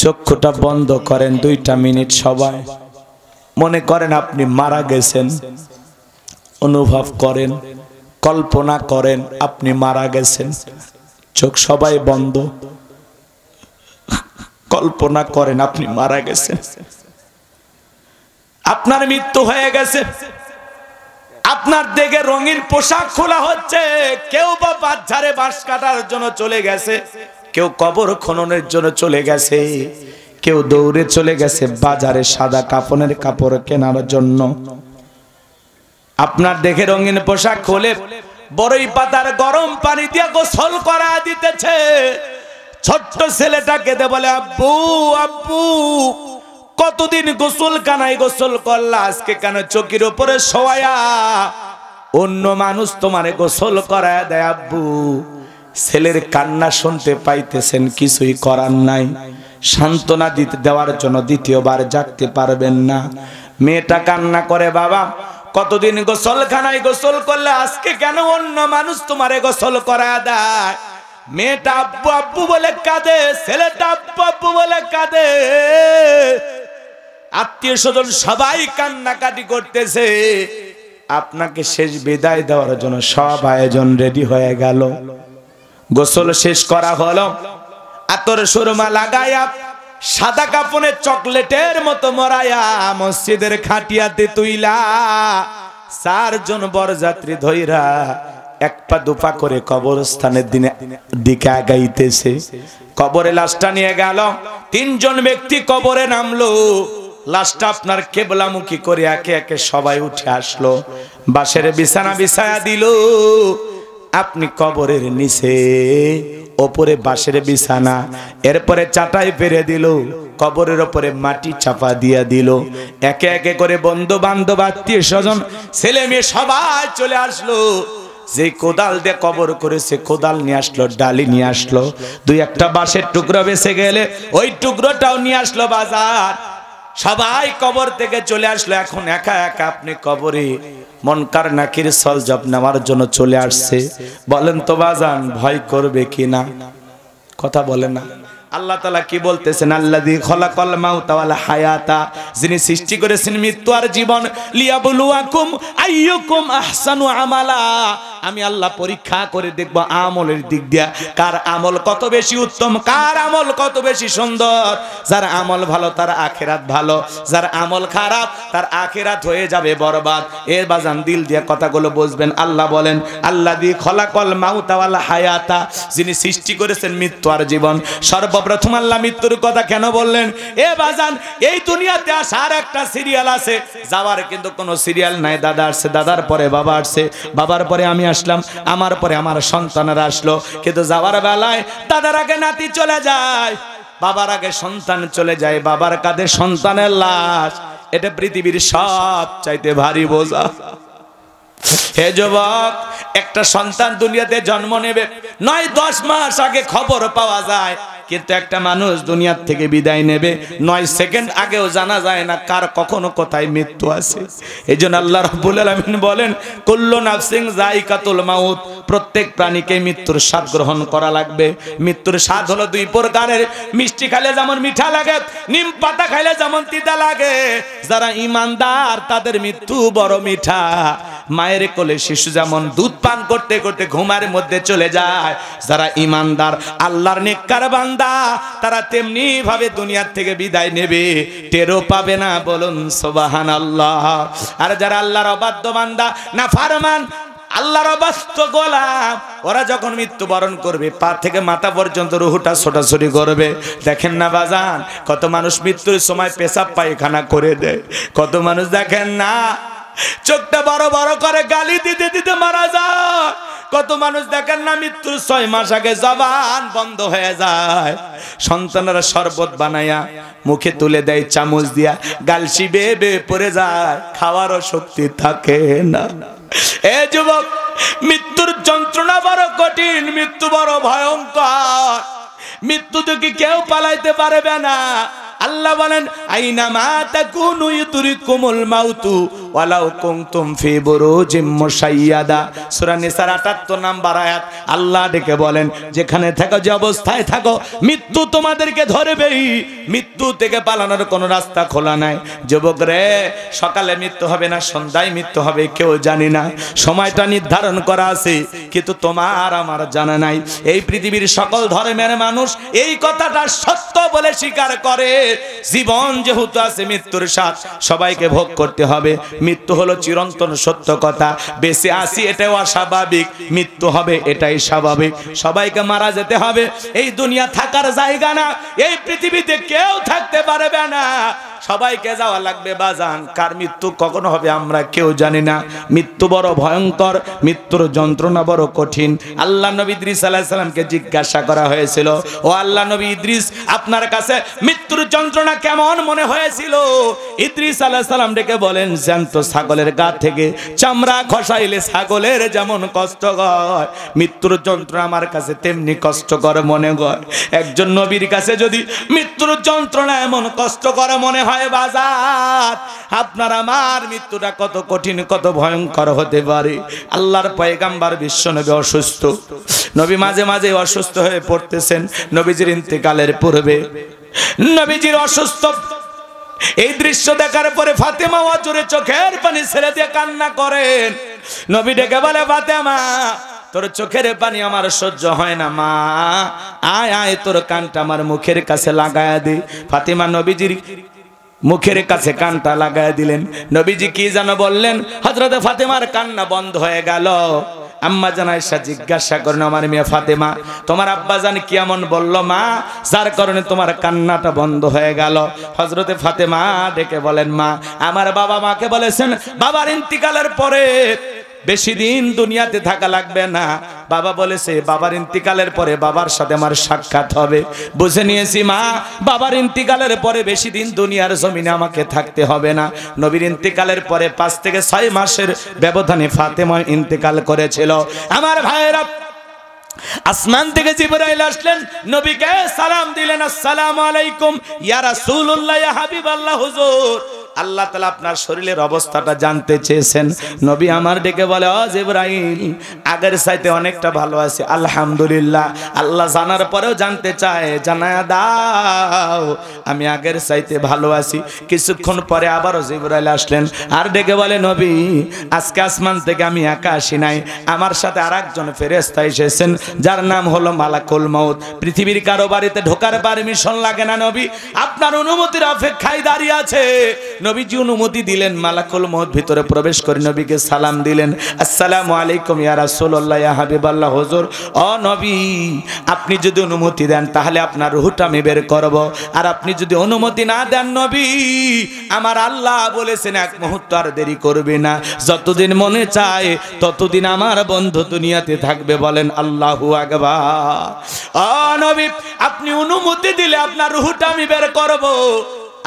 চক্ষুটা বন্ধ করেন 2টা মিনিট সবাই। মনে করেন আপনি মারা গেছেন, অনুভব করেন, কল্পনা করেন আপনি মারা গেছেন। চোখ সবাই বন্ধ, কল্পনা করেন আপনি মারা গেছেন, আপনার মৃত্যু হয়ে গেছে। আপনার দেখে রঙিন পোশাক খোলা হচ্ছে, কেউ বা বাঁশঝাড়ে বাঁশ কাটার জন্য চলে গেছে, কেউ কবর খননের জন্য চলে গেছে, কেউ দৌড়ে চলে গেছে বাজারে সাদা কাফনের কাপড় কেনার জন্য। আপনার দেখে রঙিন পোশাক খুলে বড়ই পাতার গরম পানি দিয়ে গোসল করা দিতেছে। ছোট্ট ছেলেটা কেঁদে বলে, আব্বু আব্বু কতদিন গোসল কানাই গোসল করলা, আজকে কেন চকির উপরে শোয়া অন্য মানুষ তোমারে গোসল করায় দেয়। আব্বু ছেলের কান্না শুনতে পাইতেছেন, কিছুই করার নাই, সান্ত্বনা দিতে দেওয়ার জন্য দ্বিতীয়বার জাগতে পারবেন না। মেয়েটা কান্না করে, বাবা কতদিন গোসলখানায় গোসল করলে, আজকে কেন অন্য মানুষ তোমারে গোসল করায় দেয়। মেয়েটা আব্বু আব্বু বলে কাঁদে, ছেলেটা আব্বু আব্বু বলে কাঁদে। আত্মীয় স্বজন সবাই কান্নাকাটি করতেছে। আপনাকে শেষ বিদায় দেওয়ার জন্য সব আয়োজন রেডি হয়ে গেল। গোসল শেষ করা হলো, আতর সুরমা লাগায়া সাদা কাপড়ে চকলেটের মতো মরায়া মসজিদের খাটিয়াতে তুইলা 4 জন বরযাত্রী ধইরা 1 পা 2 পা করে কবরস্থানের দিকে আগাইতেছে। কবরে লাশটা নিয়ে গেল, 3 জন ব্যক্তি কবরে নামলো। লাশটা আপনার কেবলামুখী করে একে একে সবাই উঠে আসলো, বাঁশের বিছানা বিছায়া দিল। আপনি কবরের নিচে, ওপরে বাঁশের বিছানা, এরপরে চাটাই পেরে দিল, কবরের ওপরে মাটি চাপা দিয়া দিল। একে একে করে বন্ধু বান্ধব আত্মীয় স্বজন ছেলে মেয়ে সবাই চলে আসলো। যে কোদাল দিয়ে কবর করেছে কোদাল নিয়ে আসলো, ডালি নিয়ে আসলো, 2-1টা বাঁশের টুকরো বেঁচে গেলে ওই টুকরোটাও নিয়ে আসলো বাজার। সবাই কবর থেকে চলে আসলো। এখন একা একা আপনি কবরে মনকার নাকির সলজব নেওয়ার জন্য চলে আসছে। বলেন তো বাজান ভয় করবে কিনা? কথা বলে না। আল্লাহ তাআলা কি বলতেছেন? আল্লাযী খলাকাল মাউতা ওয়াল হায়াতা, যিনি সৃষ্টি করেছেন মৃত্যু আর জীবন, লিয়াবলুয়াকুম আইয়ুকুম আহসানু আমালা। আমি আল্লাহ পরীক্ষা করে দেখব আমলের দিক দিয়া কার আমল কত বেশি উত্তম, কার আমল কত বেশি সুন্দর। যার আমল ভালো তার আখিরাত ভালো, যার আমল খারাপ তার আখিরাত হয়ে যাবে বরবাদ। এর বাজান দিল দিয়ে কথাগুলো বুঝবেন। আল্লাহ বলেন আল্লাযী খলাকাল মাউতা ওয়াল হায়াতা, যিনি সৃষ্টি করেছেন মৃত্যু আর জীবন। সর্বপ্রথম আল্লাহ মৃত্যুর কথা কেন বললেন? এ বাজান এই দুনিয়াতে আসার একটা সিরিয়াল আছে, যাওয়ার কিন্তু কোনো সিরিয়াল নাই। দাদা আসছে, দাদার পরে বাবা আসছে, বাবার পরে আমি আসলাম, আমার পরে আমার সন্তানেরা আসলো। কিন্তু যাওয়ার বেলায় দাদার আগে নাতি চলে যায়, বাবার আগে সন্তান চলে যায়, বাবার কাঁধে সন্তানের লাশ। এটা পৃথিবীর সব চাইতে ভারী বোঝা। হে যুবক, একটা সন্তান দুনিয়াতে জন্ম নেবে 9-10 মাস আগে খবর পাওয়া যায়, কিন্তু একটা মানুষ দুনিয়া থেকে বিদায় নেবে 9 সেকেন্ড আগেও জানা যায় না কার কখনো কোথায় মৃত্যু আছে। এইজন্য আল্লাহ রাব্বুল আলামিন বলেন কুল্লু নাফসিন যায়িকাতুল মাউত, প্রত্যেক প্রাণীকে মৃত্যুর স্বাদ গ্রহণ করা লাগবে। মৃত্যুর স্বাদ হলো 2 প্রকারের, মিষ্টি খাইলে যেমন মিঠা লাগে, নিম পাতা খাইলে যেমন তিতা লাগে। যারা ঈমানদার তাদের মৃত্যু বড় মিঠা। মায়ের কোলে শিশু যেমন দুধ পান করতে করতে ঘুমের মধ্যে চলে যায়, যারা ঈমানদার আল্লাহর নেককার বান্দা তারা তেমনি ভাবে দুনিয়া থেকে বিদায় নেবে, টেরও পাবে না। বলুন সুবহানাল্লাহ। আর যারা আল্লাহর অবাধ্য বান্দা, নাফরমান, আল্লাহর অবাধ্য গোলাম, ওরা যখন মৃত্যুবরণ করবে পা থেকে মাথা পর্যন্ত রুহটা ছোটাছুটি করবে। দেখেন না বাজান, কত মানুষ মৃত্যুর সময় পেশাব পায়খানা করে দেয়, কত মানুষ দেখেন না চোখটা বড় বড় করে গালি দিতে দিতে মারা যায়, কত মানুষ দেখেন না মৃত্যুর 6 মাস আগে জবান বন্ধ হয়ে যায়। সন্তানেরা শরবত বানায়া মুখে তুলে দেয় চামচ দিয়া, গালসি বেয়ে বেয়ে পড়ে যায়, খাওয়ারও শক্তি থাকে না। এ যুবক, মৃত্যুর যন্ত্রণা বড় কঠিন, মৃত্যু বড় ভয়ঙ্কর। মৃত্যু থেকে কেউ পালাইতে পারবে না। আল্লাহ বলেন আইনামা তাকুনু ইউদরিকুমুল মাউতু ওয়ালাউ কুনতুম ফি বুরুজিম মুশাইয়াদা। সূরা নিসার ৭৮ নম্বর আয়াত। আল্লাহ ডেকে বলেন যেখানে থাকো, যে অবস্থায় থাকো, মৃত্যু তোমাদেরকে ধরবেই। মৃত্যু থেকে পালানোর কোনো রাস্তা খোলা নাই। যুবক রে, সকালে মৃত্যু হবে না সন্ধ্যায় মৃত্যু হবে কেউ জানি না, সময়টা নির্ধারণ করা আছে, কিন্তু তোমার আমার জানা নাই। এই পৃথিবীর সকল ধর্মের মানুষ এই কথাটা সত্য বলে স্বীকার করে। জীবন যেহেতু আছে মৃত্যুর স্বাদ সবাইকে ভোগ করতে হবে। মৃত্যু হলো চিরন্তন সত্য কথা। বেঁচে আসি এটাও অস্বাভাবিক, মৃত্যু হবে এটাই স্বাভাবিক। সবাইকে মারা যেতে হবে। এই দুনিয়া থাকার জায়গা না, এই পৃথিবীতে কেউ থাকতে পারবে না, সবাইকে যাওয়া লাগবে বাজান। কার মৃত্যু কখন হবে আমরা কেউ জানি না। মৃত্যু বড় ভয়ঙ্কর, মৃত্যুর যন্ত্রণা বড় কঠিন। আল্লাহ নবী ইদ্রিস আলাইহিস সালামকে জিজ্ঞাসা করা হয়েছিল, ও আল্লাহ নবী ইদ্রিস, আপনার কাছে মৃত্যুর যন্ত্রণা কেমন মনে হয়েছিল? ইদ্রিস আলাইহিস সালাম ডেকে বলেন, জ্যান্ত ছাগলের গা থেকে চামড়া খসাইলে ছাগলের যেমন কষ্ট হয়, মৃত্যুর যন্ত্রণা আমার কাছে তেমনি কষ্টকর মনে হয়। একজন নবীর কাছে যদি মৃত্যুর যন্ত্রণা এমন কষ্টকর মনে হয় বাজার, আপনার আমার মৃত্যুটা কত কঠিন কত ভয়ঙ্কর হতে পারে। আল্লাহর পয়গাম্বার বিশ্বনবী অসুস্থ, নবী মাঝে মাঝে অসুস্থ হয়ে পড়তেছেন। নবীজির ইন্তেকালের পূর্বে নবীজির অসুস্থ এই দৃশ্য দেখার পরে ফাতেমা অজরে চোখের পানি ছেড়ে দিয়ে কান্না করেন। নবী ডেকে বলে, ফাতেমা, তোর চোখের পানি আমার সহ্য হয় না, মা আয় আয় তোর কানটা আমার মুখের কাছে লাগায়া দে। ফাতেমা নবীজির মুখের কাছে কানটা লাগায় দিলেন। নবীজি কি যেন বললেন, হযরতে ফাতেমার কান্না বন্ধ হয়ে গেল। আম্মা জান আয়েশা জিজ্ঞাসা করেন, আমার মেয়ে ফাতেমা, তোমার আব্বা জান কি এমন বলল মা, যার কারণে তোমার কান্নাটা বন্ধ হয়ে গেল? হযরতে ফাতেমা ডেকে বলেন, মা, আমার বাবা মাকে বলেছেন বাবার ইন্তিকালের পরে বেশি দিন দুনিয়াতে থাকা লাগবে না। বাবা বলেছে বাবার ইন্তিকালের পরে বাবার সাথে আমার সাক্ষাৎ হবে। বুঝে নিয়েছি মা, বাবার ইন্তিকালের পরে বেশি দিন দুনিয়ার জমিনে আমাকে থাকতে হবে না। নবীর ইন্তিকালের পরে 5 থেকে 6 মাসের ব্যবধানে ফাতেমা ইন্তিকাল করেছিল। আমার ভাইয়েরা, আসমান থেকে জিবরাইল আসলেন, নবীকে সালাম দিলেন, আসসালামু আলাইকুম ইয়া রাসূলুল্লাহ, ইয়া হাবিবাল্লাহ, হুজুর আল্লাহ তাআলা আপনার শরীরের অবস্থাটা জানতে চেয়েছেন। নবী আমার ডেকে বলে, ও জিবরাইল, আগের চাইতে অনেকটা ভালো আছে আলহামদুলিল্লাহ। আল্লাহ জানার পরেও জানতে চায়, জানায়া দাও আমি আগের চাইতে ভালো আছি। কিছুক্ষণ পরে আবারও জিবরাইল আসলেন আর ডেকে বলে, নবী, আজকে আসমান থেকে আমি একা আসি নাই, আমার সাথে আরেকজন ফেরেশতা এসেছেন যার নাম হলো মালাকুল মউত। পৃথিবীর কারো বাড়িতে ঢোকার পারমিশন লাগে না নবী, আপনার অনুমতির অপেক্ষায় দাঁড়িয়ে আছে। নবীজি অনুমতি দিলেন, মালাকুল মউত ভিতরে প্রবেশ করে নবীকে সালাম দিলেন, আসসালামু আলাইকুম ইয়া রাসূলুল্লাহ, ইয়া হাবিবাল্লাহ, হুজুর ও নবী, আপনি যদি অনুমতি দেন তাহলে আপনার রূহটা আমি বের করব, আর আপনি যদি অনুমতি না দেন নবী, আমার আল্লাহ বলেছেন এক মুহূর্ত আর দেরি করবে না, যতদিন মনে চায় ততদিন আমার বন্ধু দুনিয়াতে থাকবে। বলেন আল্লাহু আকবার। ও নবী, আপনি অনুমতি দিলে আপনার রূহটা আমি বের করব।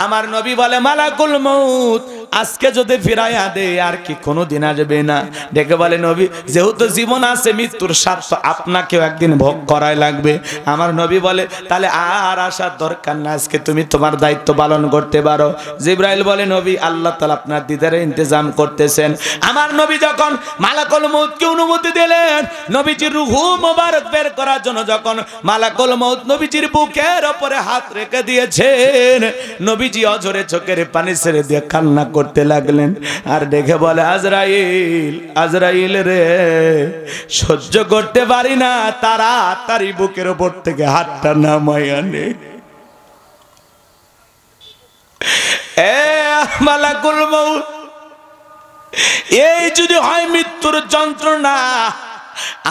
আমার নবী বলে, মালাকুল মউত আজকে যদি ফিরাইয়া দে আর কি কোনোদিন আসবে না। ডেকে বলে, নবী, যেহেতু জীবন আছে মৃত্যুর স্বাদ তো আপনাকেও একদিন ভোগ করাই লাগবে। আমার নবী বলে, তাহলে আর আসার দরকার না, আজকে তুমি তোমার দায়িত্ব পালন করতে পারো। জিবরাইল বলে, নবী, আল্লাহ তাআলা আপনার দিদারে ইন্তজাম করতেছেন। আমার নবী যখন মালাকুল মউতকে অনুমতি দিলেন, নবীজির রূহ মোবারক বের করার জন্য যখন মালাকুল মউত নবীজির বুকের উপরে হাত রেখে দিয়েছেন, নবীজি অঝরে চোখের পানি ছেড়ে দিয়ে কান্না করতে লাগলেন আর দেখে বলে, আজরাইল, আজরাইল রে, সহ্য করতে পারি না, তাড়াতাড়ি বুকের উপর থেকে হাতটা নামাইয়া নে। এ মালাকুল মউত, এই যদি হয় মৃত্যুর যন্ত্রণা,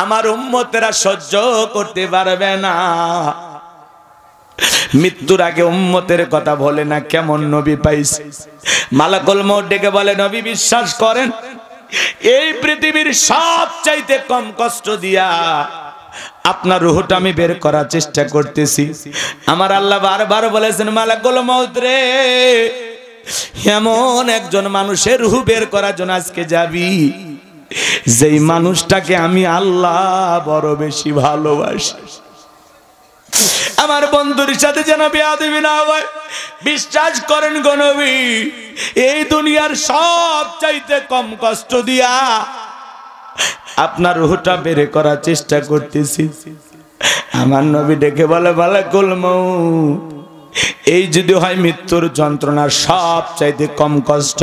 আমার উম্মতেরা সহ্য করতে পারবে না। মৃত্যুর আগে উম্মতের কথা বলে না, কেমন নবী পাইছে। মালাকুল মউত ডেকে বলে, নবী, বিশ্বাস করেন এই পৃথিবীর সবচাইতে কম কষ্ট দিয়া আপনার রূহটা আমি বের করার চেষ্টা করতেছি। আমার আল্লাহ বারবার বলেছেন, মালাকুল মউত রে, এমন একজন মানুষের রূহ বের করার জন্য আজকে যাবি যেই মানুষটাকে আমি আল্লাহ বড় বেশি ভালোবাসি। আমার বন্ধুর সাথে যেন বেয়াদবি না হয়। বিশ্বাস করেন গো নবী, এই দুনিয়ার সব চাইতে কম কষ্ট দিয়া আপনার রূহটা বের করার চেষ্টা করতেছি। আমার নবী ডেকে বলে, মালাকুল মউত, এই যদি হয় মৃত্যুর যন্ত্রণার সব চাইতে কম কষ্ট,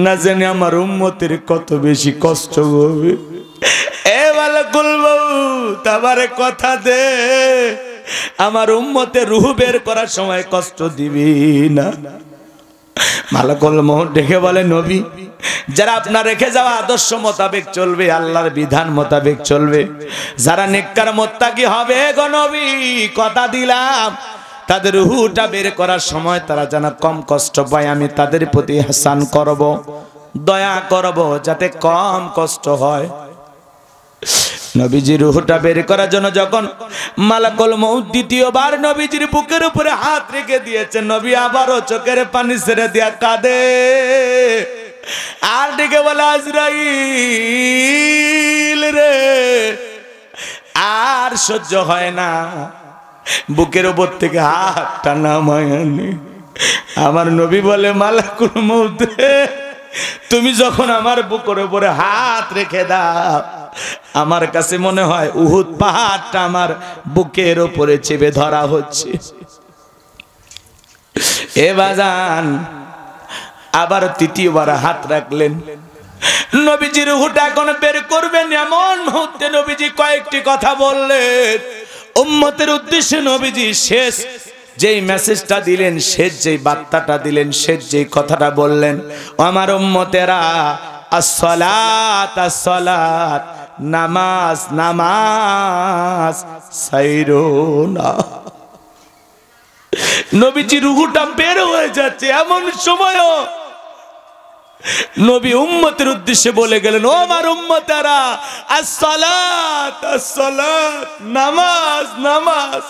না জানি আমার উম্মতের কত বেশি কষ্ট হবে। এ মালাকুল মউত, আমারে কথা দে, আমার উম্মতের রূহ বের করার সময় কষ্ট দিবি না। মালাকুল মউত ডেকে বলে, নবী, যারা আপনার রেখে যাওয়া আদর্শ মোতাবেক চলবে, আল্লাহর বিধান মোতাবেক চলবে, যারা নেককার মুত্তাকি হবে গো নবী, কথা দিলাম তাদের রূহটা বের করার সময় তারা যেন কম কষ্ট পায়, আমি তাদের প্রতি ইহসান করব, দয়া করব, যাতে কম কষ্ট হয়। নবীজির রূহটা বের করার জন্য যখন মালাকুল মউত দ্বিতীয়বার নবীজির বুকের উপরে হাত রেখে দিয়েছে, নবী আবারও চোখের পানি ছেড়ে দিয়া কাঁদে, আর ডেকে বলে, আজরাইল রে, আর সহ্য হয় না, বুকের উপর থেকে হাতটা নামায় আনি। আমার নবী বলে, মালাকুল মউত, তুমি যখন আমার বুকের উপরে হাত রেখে দাও, আমার কাছে মনে হয় উহুদ পাহাড়টা আমার বুকের উপরে চেপে ধরা হচ্ছে। এ বাজান, আবার তৃতীয়বার হাত রাখলেন। নবীজির রূহটা এখন বের করবেন, এমন মুহূর্তে নবীজি কয়েকটি কথা বললেন উম্মতের উদ্দেশ্যে। নবীজি শেষ যেই মেসেজটা দিলেন, শেষ যেই বার্তাটা দিলেন, শেষ যেই কথাটা বললেন, আমার উম্মতেরা, আসসালাত আসসালাত, নামাজ নামাজ ছাইরো না। নবীজি রূহটা বের হয়ে যাচ্ছে, এমন সময়ও নবী উম্মতের উদ্দেশ্যে বলে গেলেন, ও আমার উম্মতেরা, আসসালাত আসসালাত, নামাজ নামাজ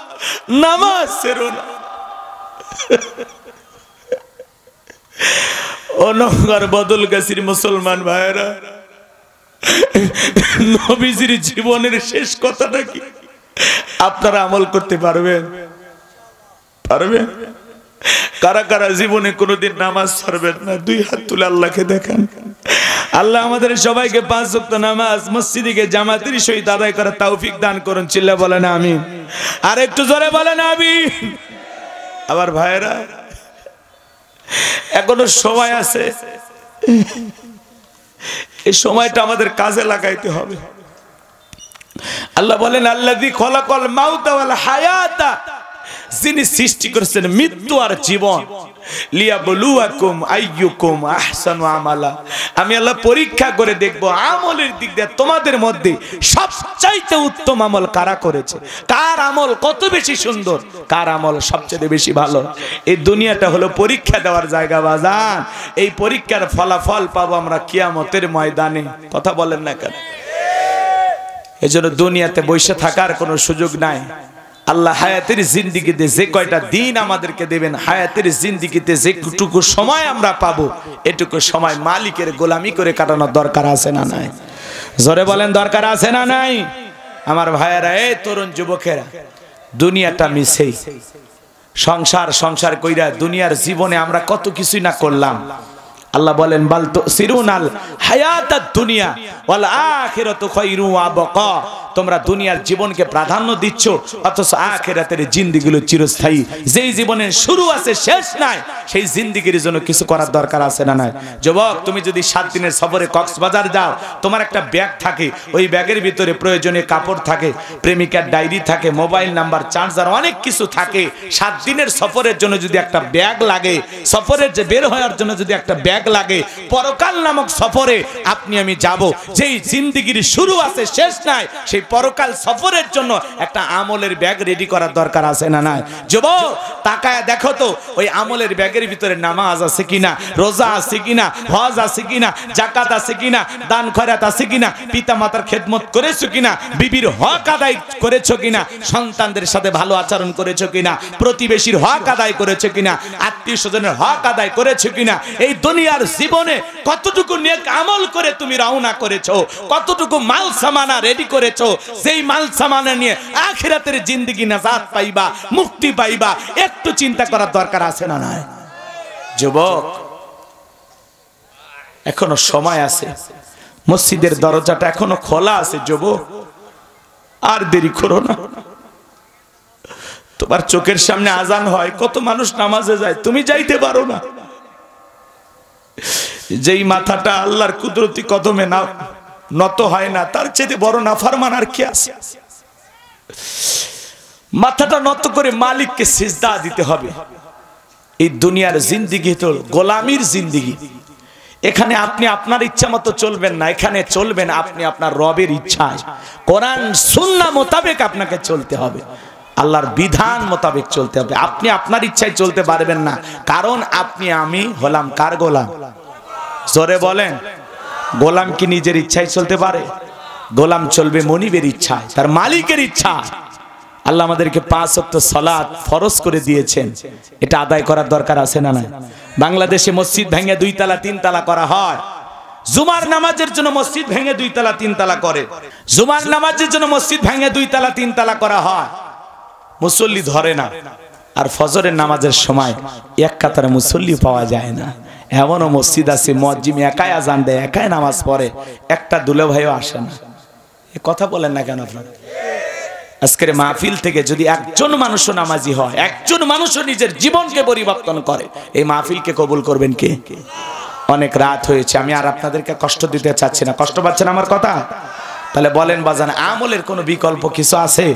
নামাজ ছাইরো না। ও নগর বদলগাছির মুসলমান ভাইরা, নবীজির জীবনের শেষ কথাটা কি আপনারা আমল করতে পারবেন? পারবেন? কারা কারা জীবনে কোনোদিন নামাজ ছাড়বেন না? দুই হাত তুলে আল্লাহকে দেখান। আল্লাহ আমাদের সবাইকে 5 ওয়াক্ত নামাজ মসজিদে জামাতের সহিত আদায় করার তৌফিক দান করুন। চিল্লা বলেন আমিন। আর একটু জোরে বলেন আমিন। আবার ভাইরা, এখনো সময় আছে, এই সময়টা আমাদের কাজে লাগাইতে হবে। আল্লাহ বলেন, আল্লাযী খলাকাল মাউতা ওয়াল হায়াতা, যিনি সৃষ্টি করেছেন মৃত্যু আর জীবন, লিয়াবলুয়াকুম আইয়ুকুম আহসানু আমালা, আমি আল্লাহ পরীক্ষা করে দেখব আমলের দিক দিয়ে তোমাদের মধ্যে সবচাইতে উত্তম আমল কারা করেছে, কার আমল কত বেশি সুন্দর, কার আমল সবচেয়ে বেশি ভালো। এই দুনিয়াটা হলো পরীক্ষা দেওয়ার জায়গা বাজান। এই পরীক্ষার ফলাফল পাবো আমরা কিয়ামতের ময়দানে। কথা বলেন না কেন? এজন্য দুনিয়াতে বসে থাকার কোনো সুযোগ নাই। আল্লাহ হায়াতের জিন্দেগিতে যে কয়টা দিন আমাদেরকে দেবেন, হায়াতের জিন্দেগিতে যেটুকু সময় আমরা পাবো, এটুকু সময় মালিকের গোলামি করে কাটানোর দরকার আছে না নাই? জোরে বলেন, দরকার আছে না নাই? আমার ভাইয়েরা, এই তরুণ যুবকেরা, দুনিয়াটা মিছেই সংসার সংসার কইরা দুনিয়ার জীবনে আমরা কত কিছুই না করলাম। আল্লাহ বলেন, বাল তুসিরুনাল হায়াতাদ দুনিয়া ওয়াল আখিরাতু খায়রু ওয়া আবকা, তোমরা দুনিয়ার জীবনকে প্রাধান্য দিচ্ছ, অথচ আখিরাতের জিন্দেগিগুলো চিরস্থায়ী। যেই জীবনের শুরু আছে শেষ নাই, সেই জিন্দেগির জন্য কিছু করার দরকার আছে না নাই? যুবক, তুমি যদি 7 দিনের সফরে কক্সবাজার যাও, তোমার একটা ব্যাগ থাকে, ওই ব্যাগের ভিতরে প্রয়োজনীয় কাপড় থাকে, প্রেমিকার ডায়েরি থাকে, মোবাইল নাম্বার, চার্জার, অনেক কিছু থাকে। 7 দিনের সফরের জন্য যদি একটা ব্যাগ লাগে, সফরের যে বের হওয়ার জন্য যদি একটা ব্যাগ লাগে, পরকাল নামক সফরে আপনি আমি যাব, যেই জিন্দেগির শুরু আছে শেষ নাই, সেই পরকাল সফরের জন্য একটা আমলের ব্যাগ রেডি করার দরকার আছে না নাই? যুবক, তাকায় দেখো তো ওই আমলের ব্যাগের ভিতরে নামাজ আছে কিনা, রোজা আছে কিনা, হজ আছে কিনা, যাকাত আছে কিনা, দান খয়রাত আছে কিনা, পিতা মাতার খেদমত করেছো কিনা, বিবির হক আদায় করেছো কিনা, সন্তানদের সাথে ভালো আচরণ করেছো কিনা, প্রতিবেশীর হক আদায় করেছো কিনা, আত্মীয় স্বজনের হক আদায় করেছো কিনা, এই দুনিয়ার জীবনে কতটুকু নেক আমল করে তুমি রওনা করেছো, কতটুকু মাল সামানা রেডি করেছো, যেই মাল সামানে নিয়ে আখিরাতের জিন্দেগি নাজাত পাইবা, মুক্তি পাইবা, একটু চিন্তা করার দরকার আছে না নাই? যুবক, এখনো সময় আছে, মসজিদের দরজাটা এখনো খোলা আছে। যুবক, আর দেরি করো না। তোমার চোখের সামনে আজান হয়, কত মানুষ নামাজে যায়, তুমি যাইতে পারো না। যেই মাথাটা আল্লাহর কুদরতি কদমে না নত হয় না, তার চেয়ে বড় নাফরমান আর কি আছে? মাথাটা নত করে মালিককে সিজদা দিতে হবে। এই দুনিয়ার জিন্দেগি তো গোলামির জিন্দেগি। এখানে আপনি আপনার ইচ্ছা মতো চলবেন না, এখানে চলবেন আপনি আপনার রবের ইচ্ছায়। কোরআন সুন্নাহ মোতাবেক আপনাকে চলতে হবে, আল্লাহর বিধান মোতাবেক চলতে হবে। আপনি আপনার ইচ্ছায় চলতে পারবেন না, কারণ আপনি আমি হলাম কার গোলাম? জোরে বলেন, গোলাম কি নিজের ইচ্ছায় চলতে পারে? গোলাম চলবে মনিবের ইচ্ছায়, তার মালিকের ইচ্ছা। আল্লাহ আমাদেরকে 5 ওয়াক্ত সালাত ফরজ করে দিয়েছেন, এটা আদায় করার দরকার আছে না নাই? বাংলাদেশে মসজিদ ভেঙে 2 তালা 3 তালা করা হয়। জুমার নামাজের জন্য মসজিদ ভেঙে 2 তালা 3 তালা করে। জুমার নামাজের জন্য মসজিদ ভেঙে 2 তালা 3 তালা করা হয়। মুসল্লি ধরে না, আর ফজরের নামাজের সময় এক কাতারে মুসল্লি পাওয়া যায় না। এমনও মসজিদ আছে মুয়াজ্জিম একাই আজান দেয়, একাই নামাজ পড়ে, একটা দুলে ভাইও আসে না। এ কথা বলেন না কেন আপনারা? আজকের মাহফিল থেকে যদি একজন মানুষও নামাজি হয়, একজন মানুষও নিজের জীবনকে পরিবর্তন করে, এই মাহফিলকে কবুল করবেন কে? অনেক রাত হয়েছে, আমি আর আপনাদেরকে কষ্ট দিতে চাচ্ছি না। কষ্ট পাচ্ছেন আমার কথা? তাহলে বলেন বাজান, আমলের কোনো বিকল্প কিছু আছে?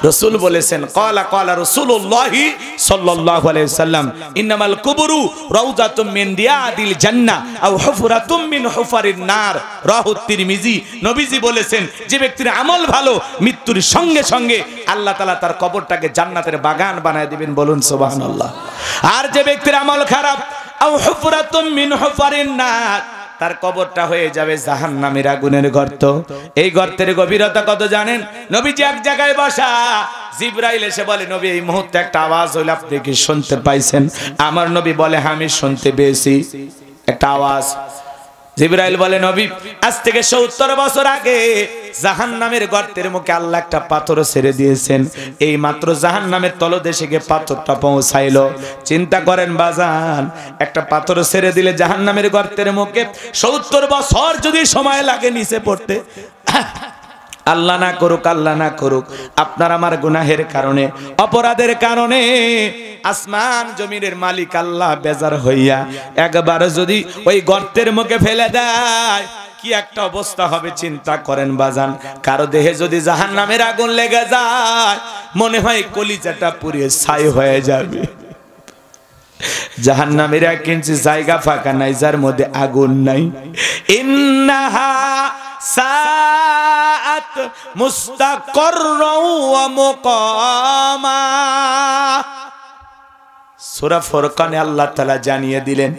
রাসূল বলেছেন, ক্বালা রাসূলুল্লাহি সাল্লাল্লাহু আলাইহি ওয়াসাল্লাম, ইন্নামাল কুবুরু রাউযাতুম মিন রিয়াদিল জান্নাহ আও হুফরাতুম মিন হুফারিন নার, রাহু তিরমিজি। নবীজি বলেছেন, যে ব্যক্তির আমল ভালো, মৃত্যুর সঙ্গে সঙ্গে আল্লাহ তাআলা তার কবরটাকে জান্নাতের বাগান বানায় দিবেন। বলুন সুবহানাল্লাহ। আর যে ব্যক্তির আমল খারাপ, আও হুফরাতুম মিন হুফারিন নার, তার কবরটা হয়ে যাবে জাহান্নামের আগুনের গর্ত। এই গর্তের গভীরতা কত জানেন? নবীজি এক জায়গায় বসা, জিবরাইল এসে বলে, নবী এই মুহূর্তে একটা আওয়াজ হইল, আপনি কি শুনতে পাইছেন? আমার নবী বলে, হ্যাঁ আমি শুনতে পেয়েছি একটা আওয়াজ। জিবরাইল বলে, নবী আজ থেকে 70 বছর আগে জাহান্নামের গর্তের মুখে আল্লাহ একটা পাথর ছেড়ে দিয়েছেন, এই মাত্র জাহান্নামের তলদেশে গিয়ে পাথরটা পৌঁছাইলো। চিন্তা করেন বাজান, একটা পাথর ছেড়ে দিলে জাহান্নামের গর্তের মুখে 70 বছর যদি সময় লাগে নিচে পড়তে। আল্লাহ না করুক, আল্লাহ না করুক, আপনার আমার গুনাহের কারণে, অপরাধের কারণে আসমান জমিনের মালিক আল্লাহ বেজার হইয়া একবার যদি ওই গর্তের মুখে ফেলে দেয়, কি একটা অবস্থা হবে চিন্তা করেন বাজান। কারো দেহে যদি জাহান্নামের আগুন লেগে যায়, মনে হয় কলিজাটা পুড়িয়ে ছাই হয়ে যাবে। জাহান্নামের 1 ইঞ্চি জায়গা ফাঁকা নাই যার মধ্যে আগুন নাই। ইন্নাহা সাআত মুস্তাকাররাও ওয়া মুকামা। সূরা ফুরকানে আল্লাহ তাআলা জানিয়ে দিলেন,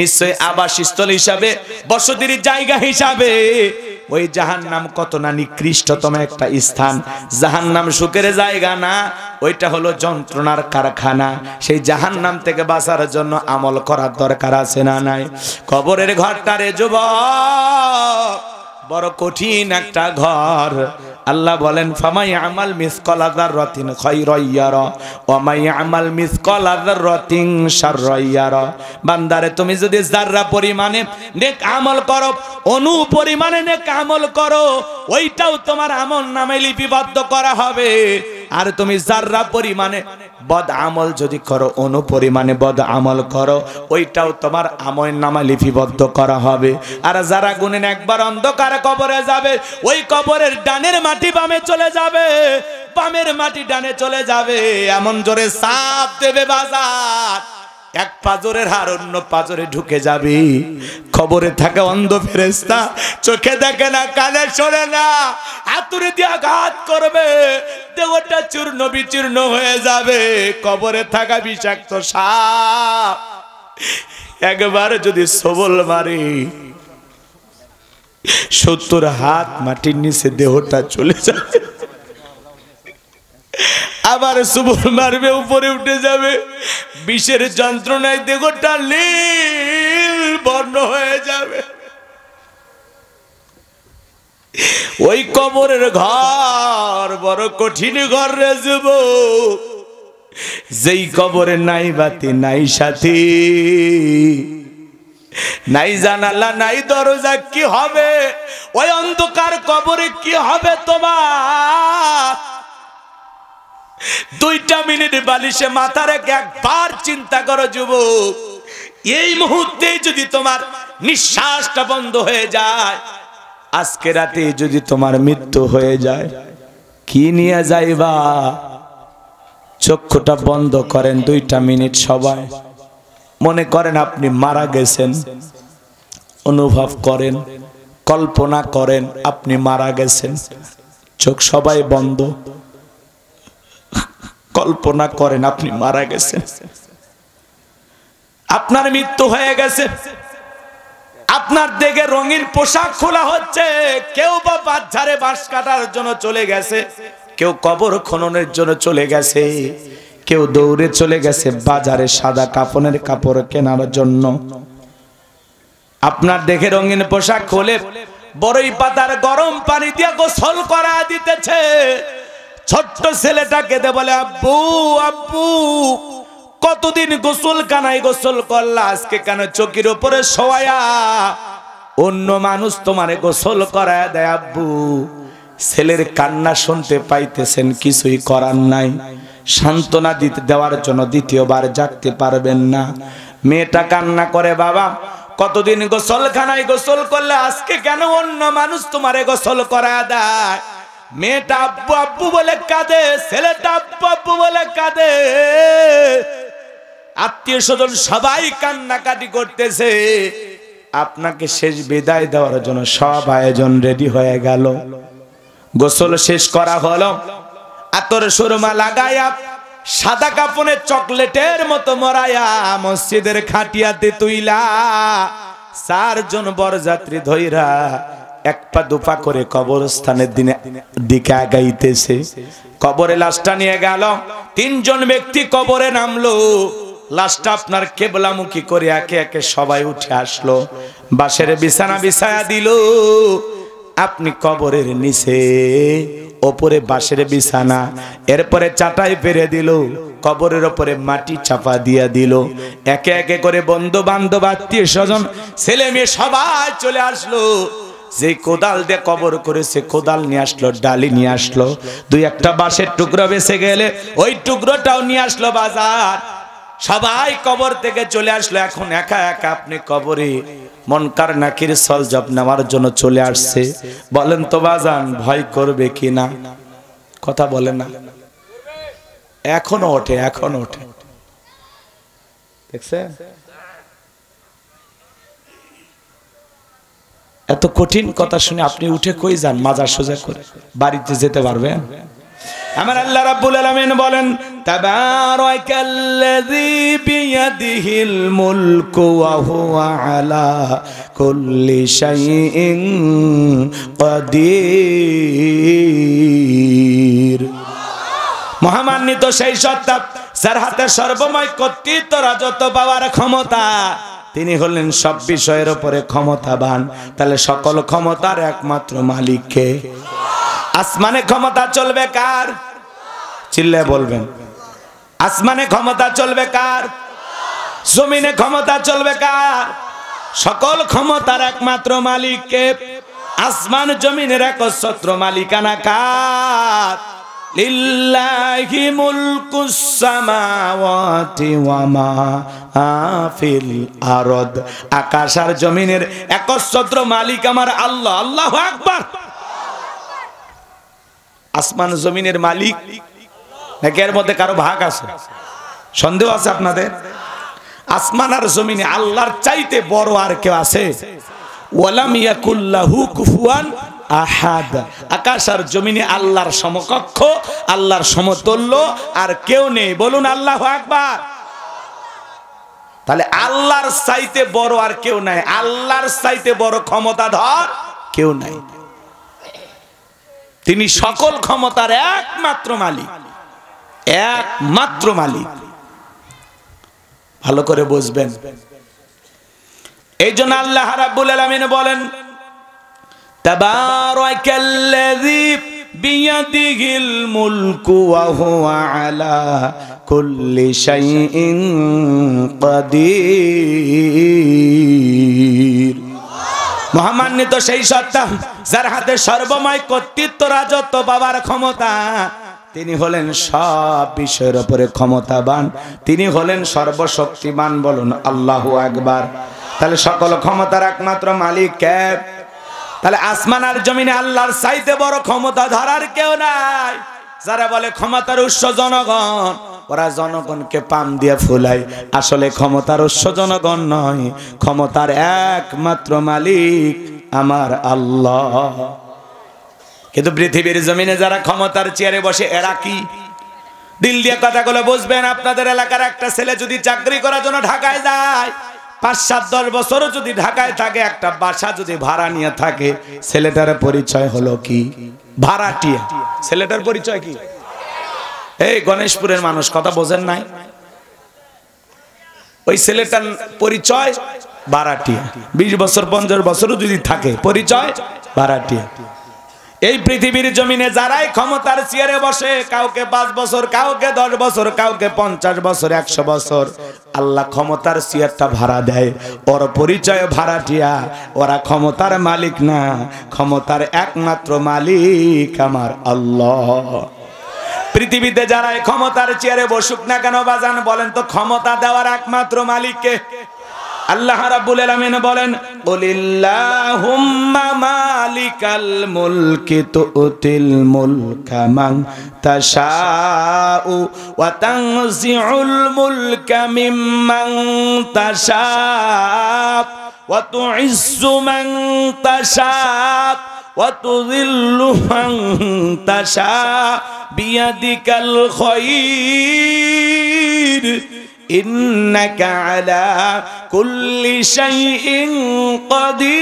নিশ্চয় আবাসস্থল হিসাবে, বসতির জায়গা হিসাবে ওই জাহান্নাম কত না নিকৃষ্টতম একটা স্থান। জাহান্নাম সুখের জায়গা না, ওইটা হলো যন্ত্রণার কারখানা। সেই জাহান্নাম থেকে বাঁচার জন্য আমল করার দরকার আছে না নাই? কবরের ঘরটা রে যুবক, বড় কঠিন একটা ঘর। আল্লাহ বলেন, ফামাই আমাল মিসকালা যাররাতিন খায়রান ইয়ারা ওয়া মাই আমাল মিসকালা যাররাতিন শাররান ইয়ারা। বান্দারে, তুমি যদি যাররা পরিমাণে নেক আমল করো, অনু পরিমাণে নেক আমল করো, ওইটাও তোমার আমল নামে লিপিবদ্ধ করা হবে। আর তুমি যাররা পরিমাণে বদ আমল যদি করো, অনু পরিমাণে বদ আমল করো, ওইটাও তোমার আমল নামে লিপিবদ্ধ করা হবে। আর যারা গুনেন একবার অন্ধকারে কবরে যাবে, ওই কবরের ডানের মাটি বামে চলে যাবে, বামের মাটি ডানে চলে যাবে, এমন জোরে চাপ দেবে বাজার, এক পাজরের হার অন্য পাজরে ঢুকে যাবে। কবরে থাকা অন্ধ ফেরেশতা চোখে দেখে না, কানে শোনে না, হাতুড়ি দিয়ে আঘাত করবে, দেহটা চূর্ণ বিচূর্ণ হয়ে যাবে। কবরে থাকা বিষাক্ত সাপ একবার যদি সবল মারে, 70 হাত মাটির নিচে দেহটা চলে যাবে। আবার সবল মারবে, উপরে উঠে যাবে, বিষের যন্ত্রণায় দেহটা নীল বর্ণ হয়ে যাবে। ওই কবরের ঘর বড় কঠিন ঘর রে যুবক, যেই কবরে নাই বাতি নাই সাথী নাই জানালা নাই দরজা, কি হবে ওই অন্ধকার কবরে? কি হবে তোমার? 2টা মিনিট বালিশে মাথা রেখে একবার চিন্তা করো যুবক, এই মুহূর্তে যদি তোমার নিঃশ্বাসটা বন্ধ হয়ে যায়, আজকে রাতে যদি তোমার মৃত্যু হয়ে যায়, কি নিয়ে যাইবা? চক্ষুটা বন্ধ করেন 2টা মিনিট সবাই, মনে করেন আপনি মারা গেছেন, অনুভব করেন, কল্পনা করেন আপনি মারা গেছেন, চোখ সবাই বন্ধ, কল্পনা করেন আপনি মারা গেছেন, আপনার মৃত্যু হয়ে গেছে, আপনার দেখে রঙিন পোশাক খোলা হচ্ছে, কেউ বা বাজারে বাঁশ কাটার জন্য চলে গেছে, কেউ কবর খননের জন্য চলে গেছে, কেউ দৌড়ে চলে গেছে বাজারে সাদা কাফনের কাপড় কেনার জন্য। আপনার দেখে রঙিন পোশাক খুলে বড়ই পাতার গরম পানি দিয়ে গোসল করা দিতেছে, ছোট্ট ছেলেটাকে দে বলে, আব্বু আব্বু কতদিন গোসল কানায় গোসল করলা, আজকে কেন চকির উপরে শোয়া? অন্য মানুষ তোমারে গোসল করায় দেয় আব্বু। ছেলের কান্না শুনতে পাইতেছেন, কিছুই করার নাই, সান্ত্বনা দিতে দেওয়ার জন্য দ্বিতীয়বার জাগতে পারবেন না। মেয়েটা কান্না করে, বাবা কতদিন গোসলখানায় গোসল করলে, আজকে কেন অন্য মানুষ তোমারে গোসল করায় দেয়? মেয়েটা আব্বু আব্বু বলে কাঁদে, ছেলেটা আব্বু আব্বু বলে কাঁদে, আত্মীয় স্বজন সবাই কান্নাকাটি করতেছে। আপনাকে শেষ বিদায় দেওয়ার জন্য সব আয়োজন রেডি হয়ে গেল। গোসল শেষ করা হলো, আতর সুরমা লাগায়া সাদা কাপনে চকলেটের মতো মরায়া মসজিদের খাটিয়াতে তুইলা 4 জন বরযাত্রী ধইরা 1 পা 2 পা করে কবরস্থানের দিকে আগাইতেছে। কবরে লাশটা নিয়ে গেল, 3 জন ব্যক্তি কবরে নামলো, লাশটা আপনার কেবলামুখী করে একে একে সবাই উঠে আসলো, বাঁশের বিছানা বিছায়া দিল। আপনি কবরের নিচে, ওপরে বাঁশের বিছানা, এরপরে চাটাই পেরে দিল, কবরের ওপরে মাটি চাপা দিয়া দিল। একে একে করে বন্ধু বান্ধব আত্মীয় স্বজন ছেলে মেয়ে সবাই চলে আসলো। যে কোদাল দিয়ে কবর করেছে কোদাল নিয়ে আসলো, ডালি নিয়ে আসলো, 2-1টা বাঁশের টুকরো বেঁচে গেলে ওই টুকরোটাও নিয়ে আসলো বাজার। সবাই কবর থেকে চলে আসলো। এখন একা একা আপনি কবরে মনকার নাকির সলজব নেওয়ার জন্য চলে আসছে। বলেন তো বাজান, ভয় করবে কিনা? কথা বলে না, এখনো ওঠে, এখনো ওঠে, দেখছেন? এত কঠিন কথা শুনে আপনি উঠে কই যান? মাজার সোজা করে বাড়িতে যেতে পারবেন? আমার আল্লাহ রাব্বুল আলামিন বলেন, তাবারাকাল্লাযী বিয়াদিহিল মুলকু ওয়া হুয়া আলা কুল্লি শাইইন কাদির। মহামান্বিত সেই সত্তা যার হাতে সর্বময় কর্তৃত্ব, রাজত্ব পাওয়ার ক্ষমতা, তিনি হলেন সব বিষয়ের উপরে ক্ষমতাবান। তাহলে সকল ক্ষমতার একমাত্র মালিক কে? আসমানে ক্ষমতা চলবে কার? চিল্লায় বলবেন। আসমানে ক্ষমতা চলবে কার? জমিনে ক্ষমতা চলবে কার? সকল ক্ষমতার একমাত্র মালিক কে? আসমান জমিনের একচ্ছত্র মালিকানা কার? লিল্লাহি মুলকুস সামাওয়াতি ওয়া মা ফিল আরদ। আকাশ আর জমিনের একচ্ছত্র মালিক আমার আল্লাহ। আল্লাহু আকবার। আসমান জমিনের মালিক নাকি এর মধ্যে কারো ভাগ আছে? সন্দেহ আছে আপনাদের? আসমান আর জমিনে আল্লাহর চাইতে বড় আর কেউ আছে? ওয়ালাম ইয়াকুল্লাহু কুফুয়ান আহাদ। আকাশ আর জমিনে আল্লাহর সমকক্ষ, আল্লাহর সমতুল্য আর কেউ নেই। বলুন আল্লাহু আকবার। তাহলে আল্লাহর চাইতে বড় আর কেউ নাই, আল্লাহর চাইতে বড় ক্ষমতাধর কেউ নাই। তিনি সকল ক্ষমতার একমাত্র মালিক, একমাত্র মালিক। ভালো করে বুঝবেন। এই জন্য আল্লাহ রাব্বুল আলামিন বলেন, তাবারাকাল্লাযী বিয়াদিহিল মুলকু ওয়া হুয়া আলা কুল্লি শাইইন কাদির। মহামান্বিত সেই সত্তা যার হাতে সর্বময় কর্তৃত্ব, রাজত্ব, পাওয়ার ক্ষমতা। তিনি হলেন সব বিষয়ের উপরে ক্ষমতাবান, তিনি হলেন সর্বশক্তিমান। বলুন আল্লাহু আকবার। তাহলে সকল ক্ষমতার একমাত্র মালিক কে? তাহলে আসমান আর জমিনে আল্লাহর চাইতে বড় ক্ষমতা ধরার কেউ নাই। যারা বলে ক্ষমতার উৎস জনগণ, ওরা জনগণকে পাম দিয়ে ফুলায়। আসলে ক্ষমতার উৎস জনগণ নয়, ক্ষমতার একমাত্র মালিক আমার আল্লাহ। কিন্তু পৃথিবীর জমিনে যারা ক্ষমতার চেয়ারে বসে, এরা কি? দিল দিয়ে কথাগুলো বুঝবেন। আপনাদের এলাকার একটা ছেলে যদি চাকরি করার জন্য ঢাকায় যায়, ৫-৭-১০ বছরও যদি ঢাকায় থাকে, একটা বাসা যদি ভাড়া নিয়ে থাকে, ছেলেটার পরিচয় হলো কি? ভাড়াটিয়া। ছেলেটার পরিচয় কি? এই গণেশপুরের মানুষ কথা বোঝেন নাই? ওই ছেলেটার পরিচয় ভাড়াটিয়া। ২০ বছর ৫০ বছরও যদি থাকে, পরিচয় ভাড়াটিয়া। এই পৃথিবীর জমিনে যারাই ক্ষমতার চেয়ারে বসে, কাউকে ৫ বছর, কাউকে ১০ বছর, কাউকে ৫০ বছর, ১০০ বছর, আল্লাহ ক্ষমতার চেয়ারটা ভাড়া দেয়। ওর পরিচয় ভাড়াটিয়া। ওরা ক্ষমতার মালিক না, ক্ষমতার একমাত্র মালিক আমার আল্লাহ। পৃথিবীতে যারাই ক্ষমতার চেয়ারে বসুক না কেন বাজান, বলেন তো ক্ষমতা দেওয়ার একমাত্র মালিককে? আল্লাহ রাব্বুল আলামিন বলেন, কুলিল্লাহুম্মা মালিকাল মুলকি তুতিল মুলকা মান তাশাউ ওয়া তানজিউল মুলকা মিম্মান তাশাউ ওয়া তুইজ্জু মান তাশাউ ওয়া তুযিল্লু মান তাশাউ বিয়াদিকাল খায়র ইন্নাকা আলা কুল্লি শাইইন কাদির।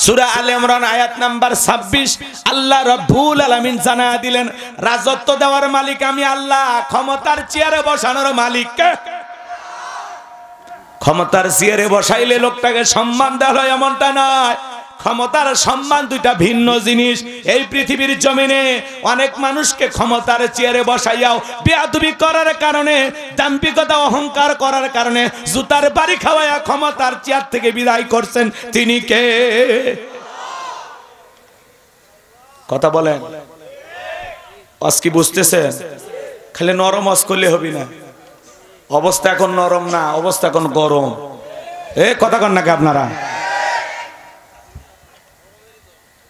সূরা আলে ইমরান আয়াত নাম্বার ২৬। আল্লাহ রাব্বুল আলামিন জানায়া দিলেন, রাজত্ব দেওয়ার মালিক আমি আল্লাহ, ক্ষমতার চেয়ারে বসানোর মালিক কে? ক্ষমতার চেয়ারে বসাইলে লোকটাকে সম্মান দেওয়া হয় এমনটা নয়। ক্ষমতার সম্মান দুইটা ভিন্ন জিনিস। এই পৃথিবীর জমিনে অনেক মানুষকে ক্ষমতার চেয়ারে বসাইয়াও বেয়াদবি করার কারণে, দাম্ভিকতা অহংকার করার কারণে জুতার বাড়ি খাওয়াইয়া ক্ষমতার চেয়ার থেকে বিদায় করছেন। তিনি কে? কথা বলেন, আজকে বুঝতেছেন? খালি নরম আজ করলে হবে না। অবস্থা এখন নরম না, অবস্থা এখন গরম। কথা কন নাকি আপনারা?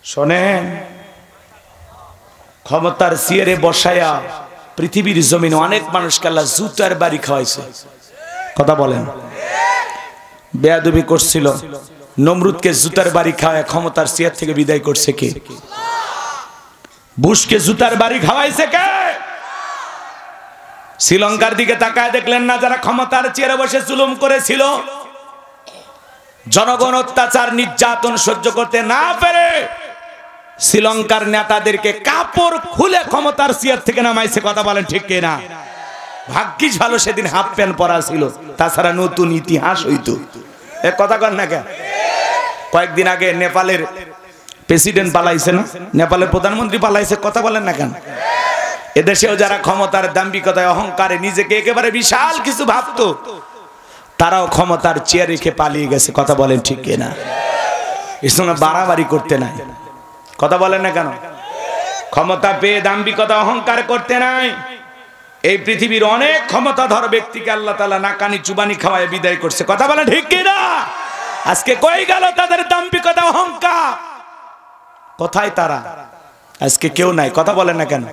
শোনেন, ক্ষমতার চেয়ারে বসায়া পৃথিবীর জমিনে অনেক মানুষকে আল্লাহ জুতার বাড়ি খাওয়াইছে। কথা বলেন, বেয়াদবি করছিল, নমরুদকে জুতার বাড়ি খাওয়ায় ক্ষমতার চেয়ার থেকে বিদায় করছে কে? বুশকে জুতার বাড়ি খাওয়াইছে কে? শ্রীলঙ্কার দিকে তাকায় দেখলেন না, যারা ক্ষমতার চেয়ারে বসে জুলুম করেছিল, জনগণ অত্যাচার নির্যাতন সহ্য করতে না পেরে শ্রীলঙ্কার নেতাদেরকে কাপড় খুলে ক্ষমতার চেয়ার থেকে নামাইছে। কথা বলেন ঠিক কিনা? ভাগ্যিস ভালো সেদিন হাফ প্যান্ট পরা ছিল, তাছাড়া নতুন ইতিহাস হইতো। কথা কন না কেন? কয়েকদিন আগে নেপালের প্রেসিডেন্ট পালাইছে না, নেপালের প্রধানমন্ত্রী পালাইছে। কথা বলেন না কেন? এদেশেও যারা ক্ষমতার দাম্ভিকতায় অহংকারে নিজেকে একেবারে বিশাল কিছু ভাবতো, তারাও ক্ষমতার চেয়ার রেখে পালিয়ে গেছে। কথা বলেন ঠিক কিনা? এসব বাড়াবাড়ি করতে নাই। কথা বলেন না কেন? ক্ষমতা পেয়ে দাম্ভিকতা অহংকার করতে নাই। এই পৃথিবীর অনেক ক্ষমতাধর ব্যক্তিকে আল্লাহ তাআলা নাকানি চুবানি খাওয়ায় বিদায় করছে। কথা বলেন ঠিক কিনা? আজকে কই গেল তাদের দাম্ভিকতা অহংকার? কোথায় তারা? আজকে কেউ নাই। কথা বলেন না কেন?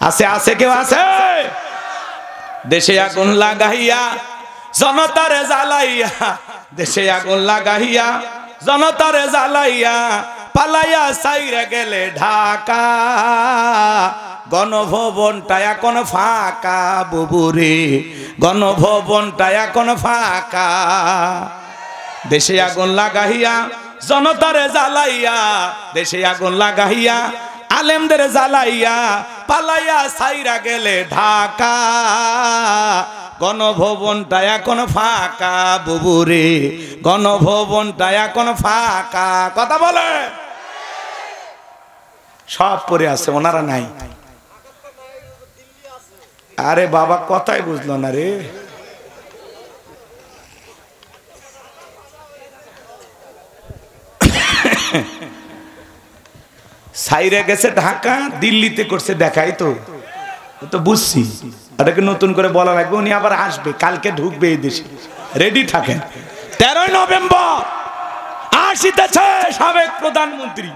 আছে, আছে, কেউ আছে? দেশে আগুন লাগাইয়া জনতারে জ্বালাইয়া, দেশে আগুন লাগাইয়া জনতারে জ্বালাইয়া, পালাইয়া সাইরে গেলে ঢাকা, গণভবনটা এখন ফাঁকা বুবুরে, গণভবনটা এখন ফাঁকা। দেশে আগুন লাগাইয়া জনতারে জ্বালাইয়া, দেশে আগুন লাগাইয়া আলেমদের জ্বালাইয়া পালাইয়া সাইরা গেলে ঢাকা, গণভবনটা এখন ফাঁকা বুবুরে, গণভবনটা এখন ফাঁকা। কথা বলে সব পরে আছে, ওনারা নাই। আরে বাবা কথাই বুঝলো না রে। সাইরা গেছে ঢাকা, দিল্লিতে করছে দেখাই তো, তো বুঝছি। এটাকে নতুন করে বলা লাগবে, উনি আবার আসবে, কালকে ঢুকবে এই দেশে, রেডি থাকেন। 13 নভেম্বর আসিতেছে সাবেক প্রধানমন্ত্রী।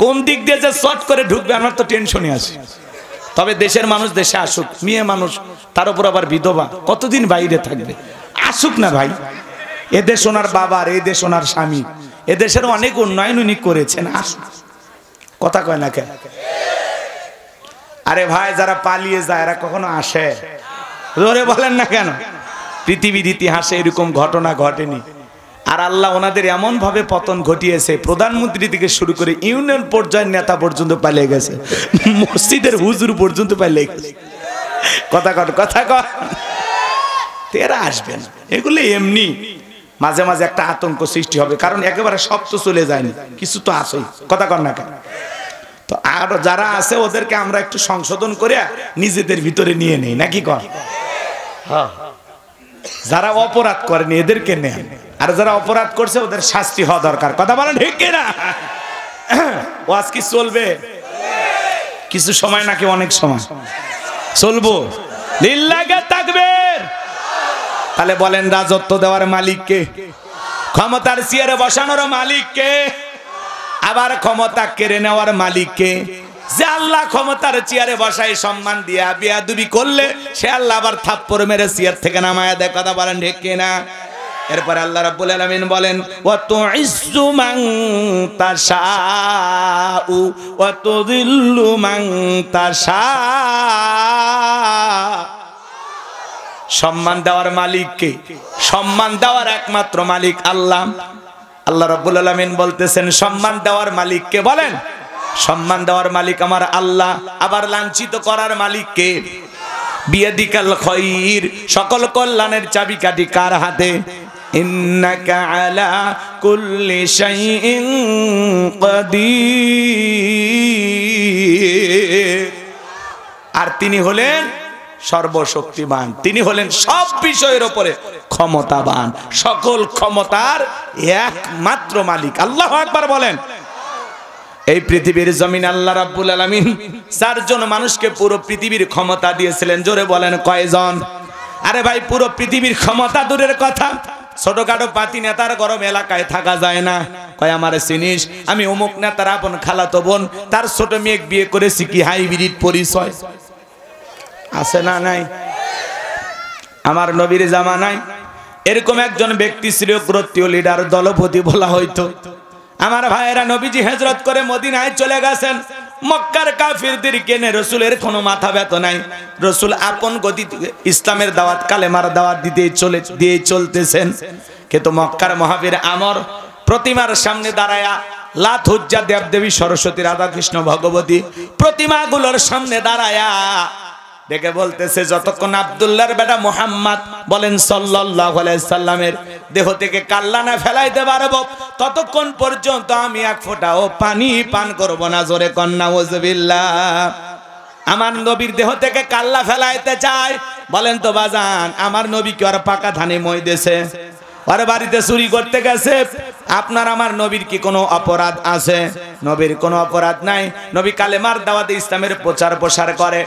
কোন দিক দিয়ে যে শর্ট করে ঢুকবে আমার তো টেনশনই আছে। তবে দেশের মানুষ দেশে আসুক, মেয়ে মানুষ, তার উপর আবার বিধবা, কতদিন বাইরে থাকবে, আসুক না ভাই। এদেশ ওনার বাবার, এই দেশ ওনার স্বামী, এদেশের অনেক উন্নয়ন উনি করেছেন, আসুক। কথা কয় না কেন? আরে ভাই যারা পালিয়ে যায় এরা কখনো আসে? জোরে বলেন না কেন? পৃথিবীর ইতিহাসে এরকম ঘটনা ঘটেনি। আর আল্লাহ ওনাদের এমন ভাবে পতন ঘটিয়েছে, প্রধানমন্ত্রী থেকে শুরু করে ইউনিয়ন পর্যায়ের নেতা পর্যন্ত পালিয়ে গেছে, মসজিদের হুজুর পর্যন্ত পালিয়ে গেছে। কথা কর, কথা কর। এরা আসবে না, এগুলো এমনি মাঝে মাঝে একটা আতঙ্ক সৃষ্টি হবে, কারণ একেবারে সব তো চলে যায়নি, কিছু তো আসেই। কথা কর না কেন? তো আর যারা আছে ওদেরকে আমরা একটু সংশোধন করে নিজেদের ভিতরে নিয়ে নেই, নাকি কর? যারা অপরাধ করেনি এদেরকে নেন, আর যারা অপরাধ করছে ওদের শাস্তি হওয়া দরকার। কথা বলেন ঠিক কিনা? ওয়াজ কি চলবে কিছু সময় নাকি অনেক সময় চলবো? লিল্লাহি তাকবীর। তাহলে বলেন রাজত্ব দেওয়ার মালিক কে? ক্ষমতার চেয়ারে বসানোর মালিক কে? আবার ক্ষমতা কেড়ে নেওয়ার মালিক কে? যে আল্লাহ ক্ষমতার চেয়ারে বসায় সম্মান দিয়া বেয়াদবি করলে সে আল্লাহ আবার থাপ্পড় মেরে চেয়ার থেকে নামায়া দেয়। কথা বলেন ঠিক কিনা? এরপর আল্লাহ রাব্বুল আলামিন বলেন ওয়া তুইজ্জু মান তাশাউ ওয়া তুযিল্লু মান তাশা। সম্মান দেওয়ার মালিক কে? সম্মান দেওয়ার একমাত্র মালিক আল্লাহ। আল্লাহ রাব্বুল আলামিন বলতেছেন সম্মান দেওয়ার মালিক কে? বলেন। সম্মান দেওয়ার মালিক আমার আল্লাহ। আবার লাঞ্ছিত করার মালিক কে? বিয়াদিকাল খায়র, সকল কল্যাণের চাবিকাঠি কার হাতে? ইন্নাকা আলা কুল্লি শাইইন কাদির। আর তিনি হলেন সর্বশক্তিমান, তিনি হলেন সব বিষয়ের উপরে ক্ষমতাবান, সকল ক্ষমতার একমাত্র মালিক। আল্লাহু আকবার বলেন। এই পৃথিবীর জমিন আল্লাহ রাব্বুল আলামিন চারজন মানুষকে পুরো পৃথিবীর ক্ষমতা দিয়েছিলেন। জোরে বলেন কয়জন? আরে ভাই পুরো পৃথিবীর ক্ষমতা দূরের কথা, ছোটখাটো পাতি নেতার গরম এলাকায় থাকা যায় না। কয় আমারে চিনিস? আমি অমুক নেতার আপন খালাতো বোন, তার ছোট মেয়ে বিয়ে করেছি, কি হাইব্রিড পরিচয় আছে না নাই? আমার নবীর জামানায় এরকম একজন ব্যক্তি ছিল, গোত্রীয় লিডার, দলপতি বলা হইতো। আমার ভাইয়েরা নবীজি হিজরত করে মদিনায় চলে গেছেন। মক্কার কাফিরদের কেনে রাসূলের কোনো মাথা ব্যথা নাই। রাসূল আপন গতিতে ইসলামের দাওয়াত, কালেমার দাওয়াত দিয়ে চলতেছেন। কিন্তু মক্কার মহাবীর আমর প্রতিমার সামনে দাঁড়ায়া, লাত হুজ্জা দেবদেবী সরস্বতী রাধা কৃষ্ণ ভগবতী প্রতিমাগুলোর সামনে দাঁড়ায়া ডেকে বলতেছে যতক্ষণ আব্দুল্লাহর বেটা মুহাম্মদ বলেন সাল্লাল্লাহু আলাইহি সাল্লামের দেহ থেকে কাল্লা না ফেলাইতে পারবো ততক্ষণ পর্যন্ত আমি এক ফোঁটাও পানি পান করব না। জোরে কন নাউযুবিল্লাহ। আমার নবীর দেহ থেকে কাল্লা ফেলাইতে চায়, বলেন তো বাজান আমার নবী কি আর পাকা ধানে মই দেছে? আর বাড়িতে চুরি করতে গেছে? আপনার আমার নবীর কি কোনো অপরাধ আছে? নবীর কোনো অপরাধ নাই। নবী কালেমার দাওয়াতে ইসলামের প্রচার প্রসার করে,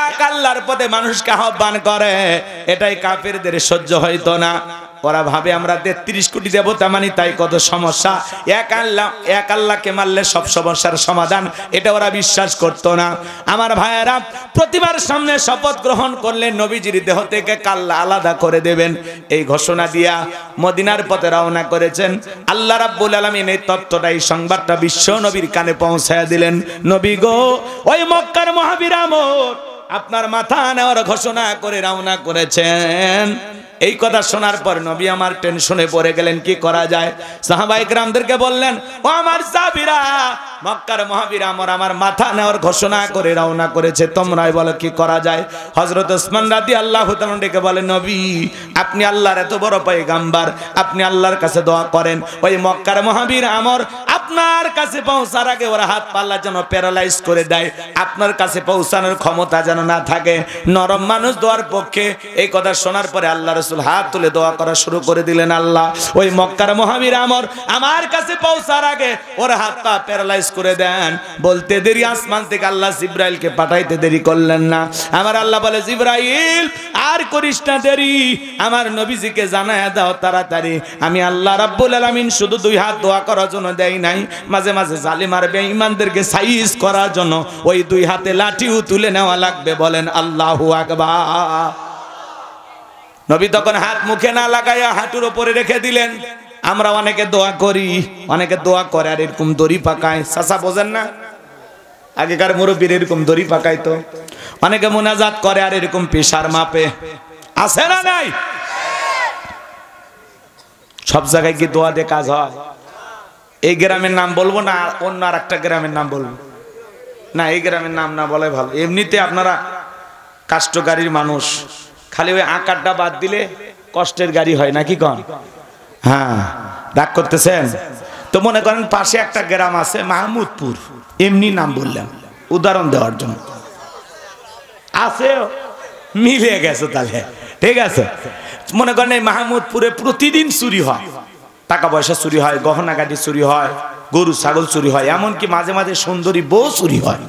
এক আল্লাহর পথে মানুষকে আহ্বান করে। এটাই কাফেরদের সহ্য হইতো না। ওরা ভাবে আমরা 33 কোটি দেবতা মানি, তাই কত সমস্যা। এক আল্লাহকে মারলে সব সমস্যার সমাধান, এটা ওরা বিশ্বাস করতো না। আমার ভাইয়েরা প্রতিবার সামনে শপথ গ্রহণ করলেন নবীজির দেহ থেকে কাল্লা আলাদা করে দেবেন, এই ঘোষণা দিয়া মদিনার পথে রওনা করেছেন। আল্লাহ রাব্বুল আলামিন এই তথ্যটা, এই সংবাদটা বিশ্ব নবীর কানে পৌঁছায়া দিলেন। নবী গো, ওই মক্কার মহাবীর আমর আপনার মাথা নেওয়ার ঘোষণা করে রওনা করেছেন। এই কথা শোনার পর নবী আমার টেনশনে পড়ে গেলেন, কি করা যায়। সাহাবায়ে কেরামদেরকে বললেন, ও আমার সাহাবীরা, মক্কার মহাবীর আমার মাথা নেওয়ার ঘোষণা করে রওনা করেছে, তোমরাই বলো কি করা যায়। হযরত ওসমান রাদিয়াল্লাহু তাআলা ডেকে বলেন, নবী আপনি আল্লাহর এত বড় পয়গম্বর, আপনি আল্লাহর কাছে দোয়া করেন ওই মক্কার মহাবীর আপনার কাছে পৌঁছার আগে ওরা হাত পাল্লা যেন প্যারালাইজ করে দেয়, আপনার কাছে পৌঁছানোর ক্ষমতা যেন না থাকে। নরম মানুষ দোয়ার পক্ষে। এই কথা শোনার পরে আল্লাহ রাসূল হাত তুলে দোয়া করা শুরু করে দিলেন, আল্লাহ ওই মক্কার মহাবীর আমার কাছে পৌঁছার আগে ওর হাত পা প্যারালাইজ করে দেন। বলতে দেরি আসমান থেকে আল্লাহ জিবরাইলকে পাঠাইতে দেরি করলেন না। আমার আল্লাহ বলে, জিবরাইল আর করিস না দেরি, আমার নবীজিকে জানায়া দাও তাড়াতাড়ি। আমি আল্লাহ রাব্বুল আলামিন শুধু দুই হাত দোয়া করার জন্য দেই নাই, মাঝে মাঝে জালিম আর বেঈমানদেরকে সাইজ করার জন্য ওই দুই হাতে লাঠিও তুলে নেওয়া লাগবে। বলেন আল্লাহু আকবার। নবী তখন হাত মুখে না লাগাইয়া হাঁটুর উপরে রেখে দিলেন। আমরা অনেকে দোয়া করি, অনেকে দোয়া করে আর এরকম দড়ি পাকায়। চাচা বোঝেন না, আগেকার মুরব্বীর এরকম দড়ি পাকাইতো। অনেকে মুনাজাত করে আর এরকম পেশার মাপে। আছে না নাই? সব জায়গায় কি দোয়া দিয়ে কাজ হয়? এই গ্রামের নাম বলবো না, অন্য আর একটা গ্রামের নাম বলবো না, এই গ্রামের নাম না বলে ভালো। এমনিতে আপনারা কাষ্টগাড়ির মানুষ, খালি ওই আকারটা বাদ দিলে কষ্টের গাড়ি হয় নাকি কন? হ্যাঁ, রাগ করতেছেন তো? মনে করেন পাশে একটা গ্রাম আছে মাহমুদপুর, এমনি নাম বললাম উদাহরণ দেওয়ার জন্য। আছে, মিলে গেছে তাহলে, ঠিক আছে। মনে করেন এই মাহমুদপুরে প্রতিদিন চুরি হয়, টাকা পয়সা চুরি হয়, গহনা গাড়ি চুরি হয়, গরু ছাগল চুরি হয়, এমনকি মাঝে মাঝে সুন্দরী বউ চুরি হয়।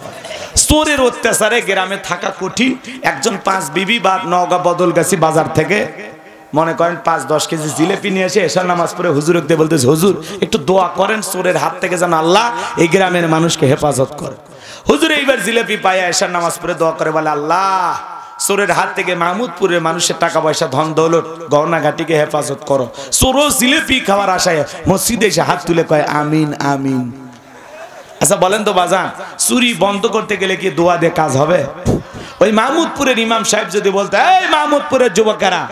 চোরের অত্যাচারে গ্রামে থাকা কঠিন। একজন 5 বিবি বা নওগাঁ বদলগাছি বাজার থেকে মনে করেন 5-10 কেজি জিলেপি নিয়ে এসে এশার নামাজ পড়ে হুজুরকে বলতেছে, হুজুর একটু দোয়া করেন চোরের হাত থেকে যেন আল্লাহ এই গ্রামের মানুষকে হেফাজত করে। হুজুর এইবার জিলেপি পাইয়া এশার নামাজ পড়ে দোয়া করে, বলে আল্লাহ চোরের হাত থেকে মাহমুদপুরের মানুষের টাকা পয়সা ধন দৌলত গহনা ঘাটিকে হেফাজত করো। চোরও জিলেপি খাওয়ার আশায় মসজিদে এসে হাত তুলে কয় আমিন আমিন। আচ্ছা বলেন তো বাজান, চুরি বন্ধ করতে গেলে কি দোয়া দিয়ে কাজ হবে? ওই মাহমুদপুরের ইমাম সাহেব যদি বলতে, এই মাহমুদপুরের যুবকেরা,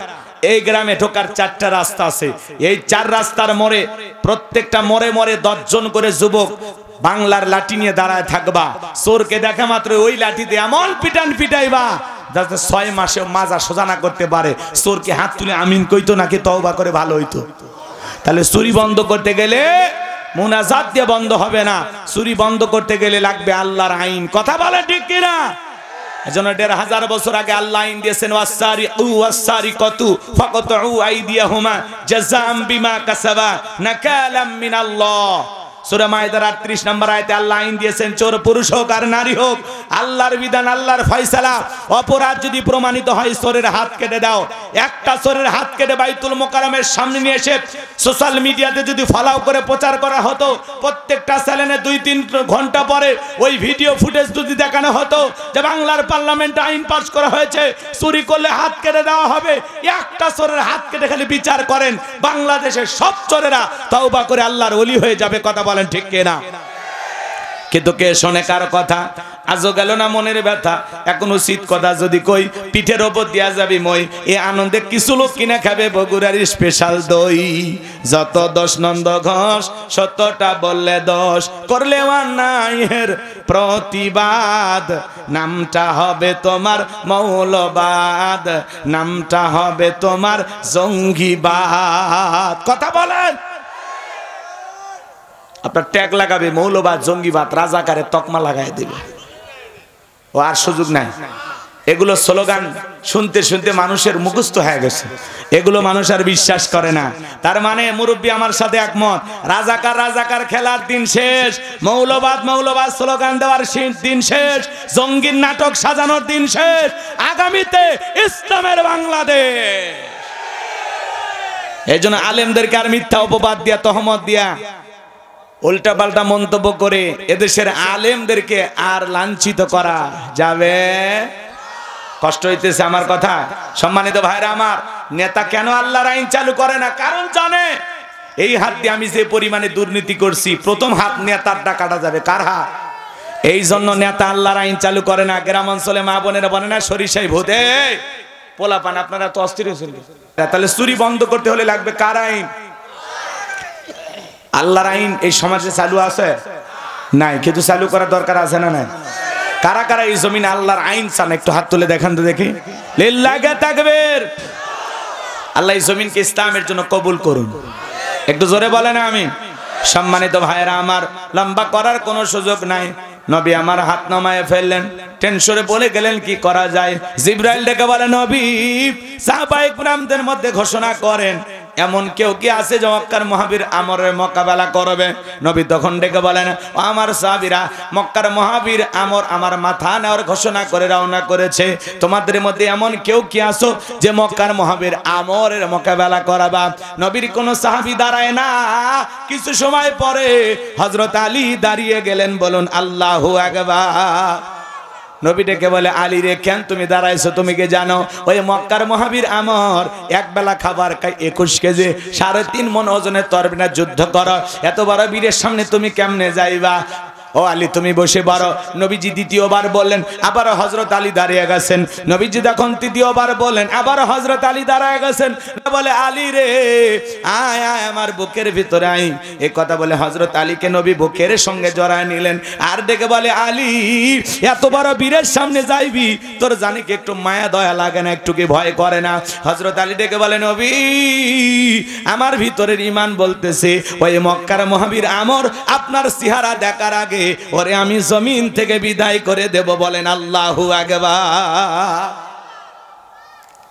এই গ্রামে ঢোকার 4টা রাস্তা আছে, এই 4 রাস্তার মোড়ে প্রত্যেকটা মোড়ে মোড়ে 10 জন করে যুবক বাংলার লাঠি নিয়ে দাঁড়ায় থাকবা, চোরকে দেখা মাত্র ওই লাঠিতে এমন পিটান পিটাইবা যাতে 6 মাসেও মাজা সোজা না করতে পারে। চোরকে হাত তুলে আমিন কইতো নাকি তওবা করে ভালো হইতো? তাহলে চুরি বন্ধ করতে গেলে মুনাজাত দিয়ে বন্ধ হবে না, চুরি বন্ধ করতে গেলে লাগবে আল্লাহর আইন। কথা বলে ঠিক কিনা? এজন্য 1500 বছর আগে আল্লাহ আইন দিয়েছেন, ওয়াসারিকু ওয়াসারিকাতু ফাকতউ আইদিয়াহুমা জাযাআম বিমা কাসাবা নাকালাম মিনাল্লাহ। সূরা মায়েদার 38 নম্বর আয়াতে আল্লাহ আইন দিয়েছেন, চোর পুরুষ হোক আর নারী হোক, আল্লাহর বিধান, আল্লাহর ফয়সালা। অপরাধ যদি প্রমাণিত হয় চোরের হাত কেটে দাও। একটা চোরের হাত কেটে বাইতুল মোকাররমের সামনে নিয়ে এসে সোশ্যাল মিডিয়াতে যদি ফলাও করে প্রচার করা হতো, প্রত্যেকটা চ্যানেলে 2-3 ঘন্টা পরে ওই ভিডিও ফুটেজ যদি দেখানো হতো যে বাংলার পার্লামেন্টে আইন পাস করা হয়েছে, চুরি করলে হাত কেটে দেওয়া হবে, একটা চোরের হাত কেটে খালি বিচার করেন, বাংলাদেশের সব চোরেরা তওবা করে আল্লাহর ওলি হয়ে যাবে। কথা বলেন ঠিক কিনা? কিন্তু কে শোনে কার কথা? আজও গেল না মনের ব্যথা। এখন উচিত কথা যদি কই, পিঠের ওপর দিয়া যাবি মই। এ আনন্দে কিছু লোক কিনা খাবে বগুড়ার স্পেশাল দই। যত দোষ নন্দ ঘোষ, সত্যটা বললে দোষ, করলে অন্যায়ের প্রতিবাদ, নামটা হবে তোমার মৌলবাদ, নামটা হবে তোমার জঙ্গিবাদ। কথা বলেন। আপনার ট্যাগ লাগাবে মৌলবাদ, জঙ্গিবাদ, রাজাকারের তকমা লাগাই দেবে, ও আর সুযোগ নাই। এগুলো স্লোগান শুনতে শুনতে মানুষের মুখস্থ হয়ে গেছে, এগুলো মানুষ আর বিশ্বাস করে না। তার মানে মুরব্বী আমার সাথে একমত, রাজাকার রাজাকার খেলার দিন শেষ, মৌলবাদ মৌলবাদ স্লোগান দেওয়ার দিন শেষ, জঙ্গির নাটক সাজানোর দিন শেষ। আগামীতে ইসলামের বাংলাদেশ। এই জন্য আলেমদেরকে আর মিথ্যা অপবাদ দিয়া, তহমত দিয়া, উল্টা পাল্টা মন্তব্য করে এদেশের আলেমদেরকে আর লাঞ্ছিত করা যাবে। কষ্ট হইতেছে আমার কথা। সম্মানিত ভাইরা আমার, নেতা কেন আল্লাহর আইন চালু করে না? কারণ জানে এই হাত দিয়ে আমি যে পরিমাণে দুর্নীতি করছি, প্রথম হাত নেতারটা কাটা যাবে। কার হাত? এই জন্য নেতা আল্লাহর আইন চালু করে না। গ্রাম অঞ্চলে মা বোনেরা বলে না, সরিষায় ভূতে পোলাপান আপনারা তো অস্থির হয়েছেন। তাহলে চুরি বন্ধ করতে হলে লাগবে কার আইন? আল্লাহর আইন এই সমাজে চালু আছে নাই? কিন্তু চালু করার দরকার আছে না নাই? কারা কারা এই জমিনে আল্লাহর আইন চান একটু হাত তুলে দেখান তো দেখি। লিল্লাহি তাকবীর। আল্লাহ এই জমিনকে ইসলামের জন্য কবুল করুন, একটু জোরে বলেন আমিন। সম্মানিত ভাইয়েরা আমার, লম্বা করার কোনো সুযোগ নাই। নবী আমার হাত নামায় ফেললেন, টেনশনে বলে গেলেন কি করা যায়। জিবরাইল ডেকে বলে নবী সাহাবায়ে কিরামদের মধ্যে ঘোষণা করেন এমন কেউ কি আছে যে মক্কার মহাবীর আমরের মোকাবেলা করবে? নবী তখন ডেকে বলেন ও আমার সাহাবীরা, মক্কার মহাবীর আমর আমার মাথা নেওয়ার ঘোষণা করে রওনা করেছে। তোমাদের মধ্যে এমন কেউ কি আছো যে মক্কার মহাবীর আমরের মোকাবেলা করাবা? নবীর কোন সাহাবী দাঁড়ায় না। কিছু সময় পরে হযরত আলী দাঁড়িয়ে গেলেন। বলুন আল্লাহু আকবার। নবী ডেকে বলে আলী রে, কেন তুমি দাঁড়াইছো? তুমি কি জানো ওই মক্কার মহাবীর আমর এক বেলা খাবার খায় 21 কেজি 3.5 মণ ওজনের তরবারি যুদ্ধ করো, এত বড় বীরের সামনে তুমি কেমনে যাইবা? ও আলী তুমি বসে পড়ো। নবীজি দ্বিতীয়বার বললেন, আবার হযরত আলী দাঁড়িয়ে গেছেন। নবীজি যখন তৃতীয়বার বললেন, আবার হযরত আলী দাঁড়িয়ে গেছেন। বলে আলী রে আয় আয় আমার বুকের ভিতরে আয়। এই কথা বলে হযরত আলীকে নবী বুকের সঙ্গে জড়ায় নিলেন। আর ডেকে বলে আলী এত বড় বীরের সামনে যাইবি, তোর জানি কি একটু মায়া দয়া লাগে না, একটু কি ভয় করে না? হযরত আলী ডেকে বলে নবী আমার ভিতরের ঈমান বলতেছে ওই মক্কার মহাবীর আমর আপনার চেহারা দেখার আগে ওরে আমি জমিন থেকে বিদায় করে দেব। বলেন আল্লাহু আকবার।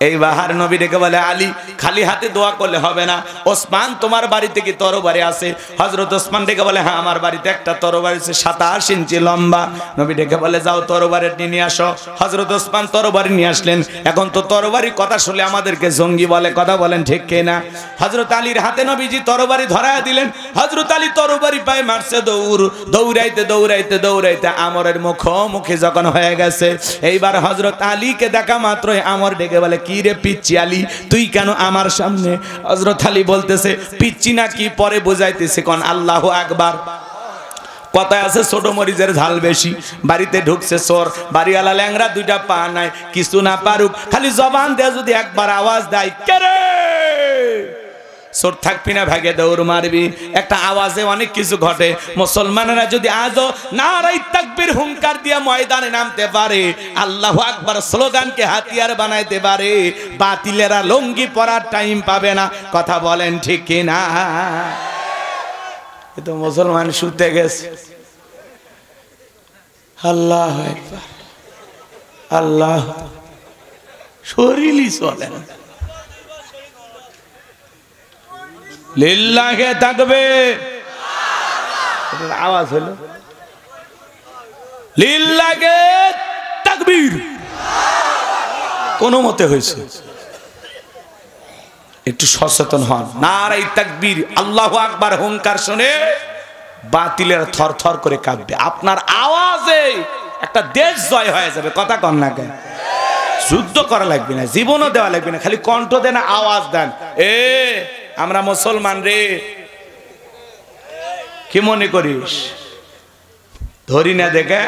এই বাহার নবী ডেকে বলে আলী খালি হাতে দোয়া করলে হবে না। ওসমান তোমার বাড়িতে কি তরবারি আছে? হযরত ওসমান ডেকে বলে হ্যাঁ আমার বাড়িতে একটা তরবারি আছে 27 ইঞ্চি লম্বা। নবী ডেকে বলে যাও তরবারি নিয়ে আসো। হযরত ওসমান তরবারি নিয়ে আসলেন। এখন তো তরবারির কথা শুনলে আমাদেরকে জঙ্গি বলে, কথা বলেন ঠিক কিনা? হযরত আলীর হাতে নবীজি তরবারি ধরায় দিলেন। হযরত আলী তরবারি পায়ে মারছে দৌড়, দৌড়াইতে দৌড়াইতে দৌড়াইতে আমরের মুখোমুখি যখন হয়ে গেছে, এইবার হযরত আলীকে দেখা মাত্রই আমর ডেকে বলে কি রে পিচ্চি আলী তুই কেন আমার সামনে? হযরত আলী বলতেছে পিচ্চি না কি পরে বুঝাইতেছে, কোন আল্লাহু আকবার। কথায় আছে ছোট মরিচের ঝাল বেশি। বাড়িতে ঢুকছে চোর, বাড়িওয়ালা ল্যাংরা দুইটা পা নাই, কিছু না পারুক খালি জবান দিয়ে যদি একবার আওয়াজ দেয় কে রে, চোর থাকবি না ভাগে দৌড় মারবি। একটা আওয়াজে অনেক কিছু ঘটে। মুসলমানেরা যদি আজও নারায়ে তাকবীর হুঙ্কার দিয়ে ময়দানে নামতে পারে, আল্লাহু আকবার স্লোগানকে হাতিয়ার বানাইতে পারে, বাতিলেরা লুঙ্গি পরার টাইম পাবে না। কথা বলেন ঠিক কিনা? এ তো মুসলমান শুতে গেছে। আল্লাহু আকবার, আল্লাহ শরীরই চলে না। লিল্লাহি তাকবীর। আওয়াজ হলো লিল্লাহি তাকবীর। কোন মতে হয়েছে? একটু সচেতন হন। নারায়ে তাকবীর আল্লাহু আকবার হুঙ্কার শুনে বাতিলের থরথর করে কাঁপবে। আপনার আওয়াজে একটা দেশ জয় হয়ে যাবে। কথা কন না কেন? যুদ্ধ করা লাগবে না, জীবনও দেওয়া লাগবে না, খালি কণ্ঠ দেন, আওয়াজ দেন। আমরা মুসলমান রে, কি মনে করিস? ধরি না দেখে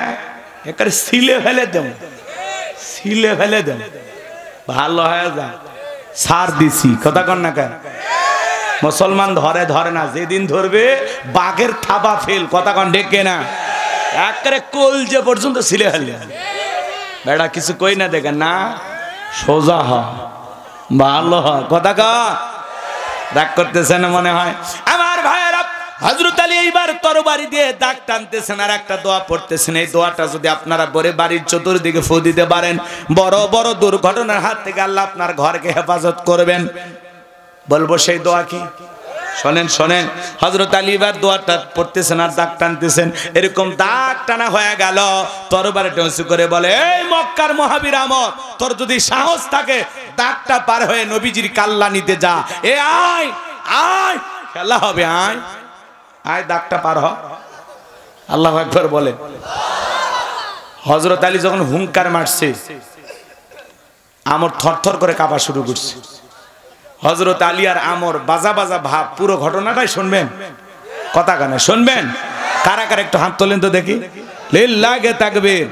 একেবারে সিলে ফেলে দেব, সিলে ফেলে দেব, ভালো হয়ে যা সার দিছি। কথা কন না কেন? মুসলমান ধরে ধরে না, যেদিন ধরবে বাঘের থাবা ফেল। কথা কন ডেকে না, একেবারে কলজে পর্যন্ত সিলে ফেলে। বেড়া কিছু কই না দেখেন না, সোজা হ, ভালো হ। কথা কন, রাগ করতেছে না মনে হয় আমার ভাইয়েরা। হযরত আলী এইবার তরবারি দিয়ে দাগ টানতেছেন আর একটা দোয়া পড়তেছেন। এই দোয়াটা যদি আপনারা পড়ে বাড়ির চতুর্দিকে ফু দিতে পারেন, বড় বড় দুর্ঘটনার হাত থেকে আল্লাহ আপনার ঘরকে হেফাজত করবেন। বলবো সেই দোয়া কি? শোনেন শোনেন। হযরত আলী এবার দোয়াটা পড়তেছেন আর দাগ টানতেছেন। এরকম দাগ টানা হয়ে গেল, তরবারিটা উঁচু করে বলে এই মক্কার মহাবীর আমর, তোর যদি সাহস থাকে দাগটা পার হয়ে নবীজির কাল্লা নিতে যা। এ আয় আয়, খেলা হবে, আয় আয়, দাগটা পার হ। আল্লাহু আকবার বলে। হযরত আলী যখন হুঙ্কার মারছে, আমর থরথর করে কাঁপা শুরু করছে। হযরত আলী আর আমর বাজা বাজা ভাব। পুরো ঘটনাটাই শুনবেন, কথা কানে শুনবেন। কারা কারা একটু হাত তোলেন তো দেখি। লিল্লাহি তাকবীর।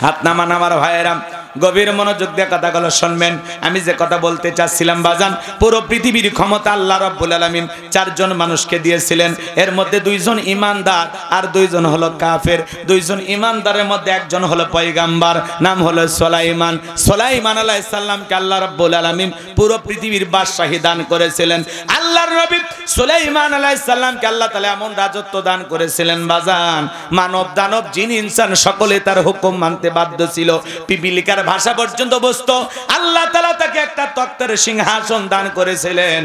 হাত নামান আমার ভাইয়েরা। গভীর মনোযোগ দিয়ে কথাগুলো শুনবেন। আমি যে কথা বলতে চাচ্ছিলাম বাজান, পুরো পৃথিবীর ক্ষমতা আল্লাহ রাব্বুল আলামিন চারজন মানুষকে দিয়েছিলেন। এর মধ্যে দুইজন ঈমানদার আর দুইজন হলো কাফের। দুইজন ঈমানদারের মধ্যে একজন হলো পয়গাম্বার, নাম হলো সুলাইমান। সুলাইমান আলাইহিস সালামকে আল্লাহ রাব্বুল আলামিন পুরো পৃথিবীর বাদশাহী দান করেছিলেন। আল্লাহর নবী সুলাইমান আলাইহিস সালামকে আল্লাহ তাআলা এমন রাজত্ব দান করেছিলেন বাজান, মানব দানব জিন ইনসান সকলে তার হুকুম মানতে বাধ্য ছিল। পিপিলিকার ভাষা পর্যন্ত বুঝতো। আল্লাহ তাআলা তাকে একটা তক্তের সিংহাসন দান করেছিলেন,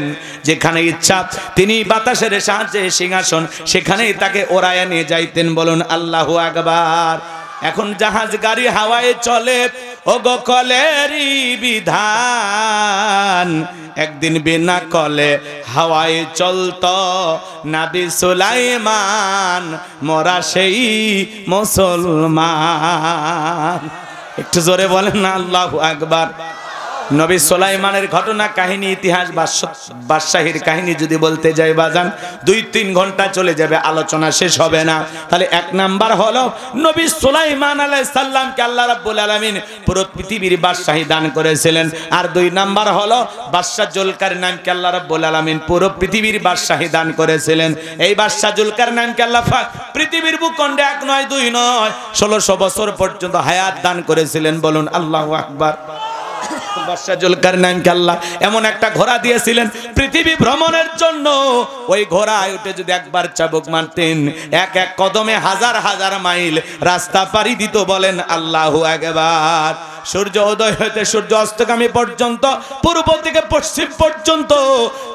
যেখানে ইচ্ছা তিনি বাতাসের সাহায্যে সিংহাসন সেখানেই তাকে ওড়ায়া নিয়ে যাইতেন। বলুন আল্লাহু আকবার। এখন জাহাজ গাড়ি হাওয়ায় চলে, ওগো কলেরই বিধান। একদিন বিনা কলে হাওয়ায় চলতো নবী সুলাইমান, মোরা সেই মুসলমান। একটু জোরে বলেন না আল্লাহু আকবার। নবী সুলাইমানের ঘটনা কাহিনী, ইতিহাস, বাদশাহীর কাহিনী যদি বলতে যাই বাজান 2-3 ঘন্টা চলে যাবে, আলোচনা শেষ হবে না। তাহলে এক নাম্বার হলো নবী সুলাইমান আলাইহিস সালামকে আল্লাহ রাব্বুল আলামিন পুরো পৃথিবীর বাদশাহী দান করেছিলেন। আর 2 নাম্বার হলো বাদশা জুলকারনাইনকে আল্লাহ রাব্বুল আলামিন পুরো পৃথিবীর বাদশাহী দান করেছিলেন। এই বাদশা জুলকারনাইনকে আল্লাহ পাক পৃথিবীর ভূখণ্ডে 1 নয় 2 নয় 1600 বছর পর্যন্ত হায়াত দান করেছিলেন। বলুন আল্লাহু আকবার। বাদশা জুলকারনাইনকে আল্লাহ এমন একটা ঘোড়া দিয়েছিলেন পৃথিবী ভ্রমণের জন্য। ওই ঘোড়ায় উঠে যদি একবার চাবুক মারতেন, এক এক কদমে হাজার হাজার মাইল রাস্তা পাড়ি দিত। বলেন আল্লাহু আকবার। সূর্য উদয় হতে সূর্য অস্তগামী পর্যন্ত, পূর্ব থেকে পশ্চিম পর্যন্ত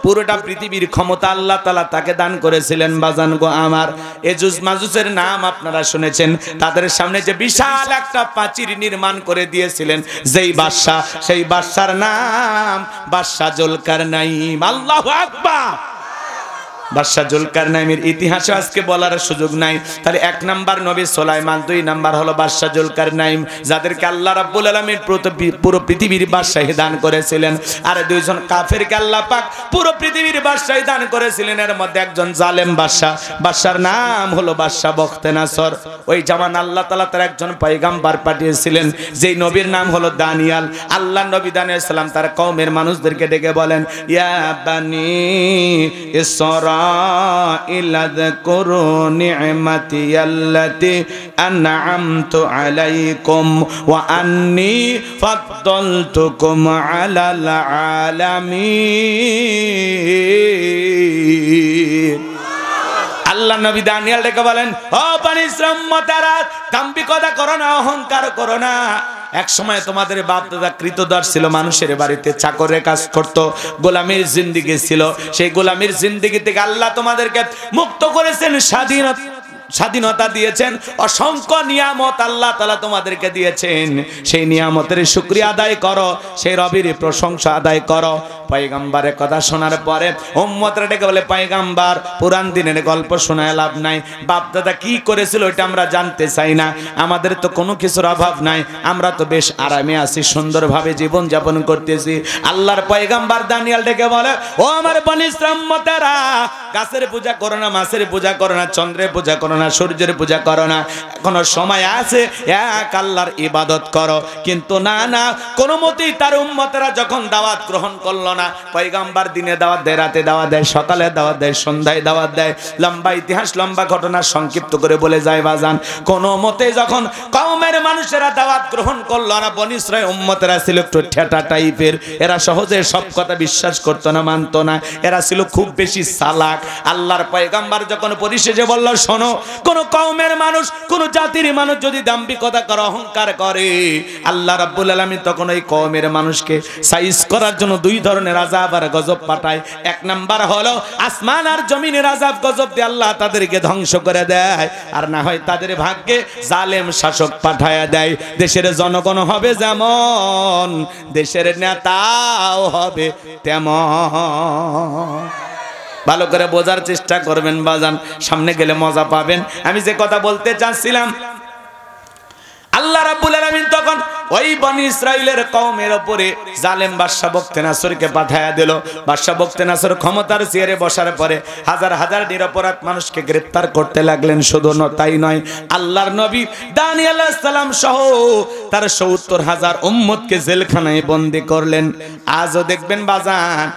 পুরোটা পৃথিবীর ক্ষমতা আল্লাহ তাআলা তাকে দান করেছিলেন। বাজান গো আমার, এজুজ মাজুজের নাম আপনারা শুনেছেন। তাদের সামনে যে বিশাল একটা প্রাচীর নির্মাণ করে দিয়েছিলেন যেই বাদশা, সেই বাদশার নাম বাদশা জুলকারনাইন। আল্লাহু আকবার। বাদশা জুলকারনাইনের ইতিহাসে আজকে বলার সুযোগ নাই। তাহলে 1 নাম্বার নবী সুলাইমান, 2 নাম্বার হলো বাদশা জুলকারনাইন, যাদেরকে আল্লাহ রাব্বুল আলামিন পুরো পৃথিবীর বাদশাহী দান করেছিলেন। আর 2 জন কাফেরকে আল্লাহ পাক পুরো পৃথিবীর বাদশাহী দান করেছিলেন। এর মধ্যে একজন জালেম বাদশা, বাদশার নাম হলো বাদশা বখতেনাসর। ওই জামান আল্লাহ তাআলা তার একজন পয়গাম্বর পাঠিয়েছিলেন, যেই নবীর নাম হলো দানিয়াল। আল্লাহ নবী দানিয়াল সালাম তার কওমের মানুষদেরকে ডেকে বলেন, ইয়া বানি ইসরা ইলাযকুরু নি'মাতি আল্লাতী আন'আমতু আলাইকুম ওয়া আন্নী ফাদ্দালতুকুম আলাল আলামিন। আল্লাহ নবী দানিয়াল ডেকে বলেন, ও বনি ইসরাঈল উম্মতেরা, দাম্ভিকতা করো না, অহংকার করো না। এক সময় তোমাদের বাপ দাদা কৃতদাস ছিল, মানুষের বাড়িতে চাকরের কাজ করত, গোলামীর জিন্দেগি ছিল। সেই গোলামীর জিন্দেগি থেকে আল্লাহ তোমাদেরকে মুক্ত করেছেন, স্বাধীনতা দিয়েছেন, অসংখ্য নিয়ামত আল্লাহ তাআলা তোমাদেরকে দিয়েছেন। সেই নিয়ামতের শুকরিয়া আদায় করো, সেই রবের প্রশংসা আদায় করো। পয়গম্বরের কথা শোনার পরে উম্মতরা ডেকে বলে, পয়গম্বর পুরান দিনের গল্প শোনায় লাভ নাই, বাপ দাদা কি করেছিল ওইটা আমরা জানতে চাই না। আমাদের তো কোনো কিছুর অভাব নাই, আমরা তো বেশ আরামে আছি, সুন্দরভাবে জীবন যাপন করতেছি। আল্লাহর পয়গম্বর দানিয়াল ডেকে বলে, ও আমার বনি ইসরাঈল উম্মতেরা, গাছের পূজা করো না, মাছের পূজা করো না, চন্দ্রের পূজা করো না, সূর্যের পূজা করো না, এখনো সময় আছে, এক আল্লাহর ইবাদত করো। কিন্তু না না, কোনো মতেই তার উম্মতেরা যখন দাওয়াত গ্রহণ করলো না, পয়গম্বর দিনে দাওয়াত দেয়, রাতে দাওয়াত দেয়, সকালে দাওয়াত দেয়, সন্ধ্যায় দাওয়াত দেয়, লম্বা ইতিহাস লম্বা ঘটনা সংক্ষিপ্ত করে বলে যায় বাজান, কোনো মতে যখন কওমের মানুষেরা দাওয়াত গ্রহণ করলো না, বনি ইসরাঈল উম্মতেরা ছিল একটু ঠেটা টাইপের, এরা সহজে সব কথা বিশ্বাস করতো না, মানতো না, এরা ছিল খুব বেশি চালাক। আল্লাহর পয়গম্বর যখন পরিশেষে বলল, শোনো, কোন কওমের মানুষ, কোন জাতির মানুষ যদি দাম্ভিকতা করে, অহংকার করে, আল্লাহ রাব্বুল আলামিন তখন ওই কওমের মানুষকে সাইজ করার জন্য 2 ধরনের আযাব আর গজব পাঠায়। 1 নাম্বার হলো আসমান আর জমিনের আযাব গজব দিয়ে আল্লাহ তাদেরকে ধ্বংস করে দেয়, আর না হয় তাদের ভাগ্যে জালেম শাসক পাঠায়া দেয়। দেশের জনগণ হবে যেমন, দেশের নেতাও হবে তেমন। ভালো করে বোঝার চেষ্টা করবেন বাজান, সামনে গেলে মজা পাবেন। আমি যে কথা বলতে চাচ্ছিলাম, আল্লাহ রাব্বুল আলামিন তখন ওই বনি ইসরাইলের কওমের উপরে জালেম বাদশা বখতে নাসরকে পাঠায়া দিল। বাদশা বখতে নাসর ক্ষমতার চেয়ারে বসার পরে হাজার হাজার নিরপরাধ মানুষকে গ্রেফতার করতে লাগলেন। শুধু তাই নয়, আল্লাহর নবী দানিয়েল আলাইহিস সালাম সহ তার ৭০,০০০ উম্মতকে জেলখানায় বন্দী করলেন। আজও দেখবেন বাজান,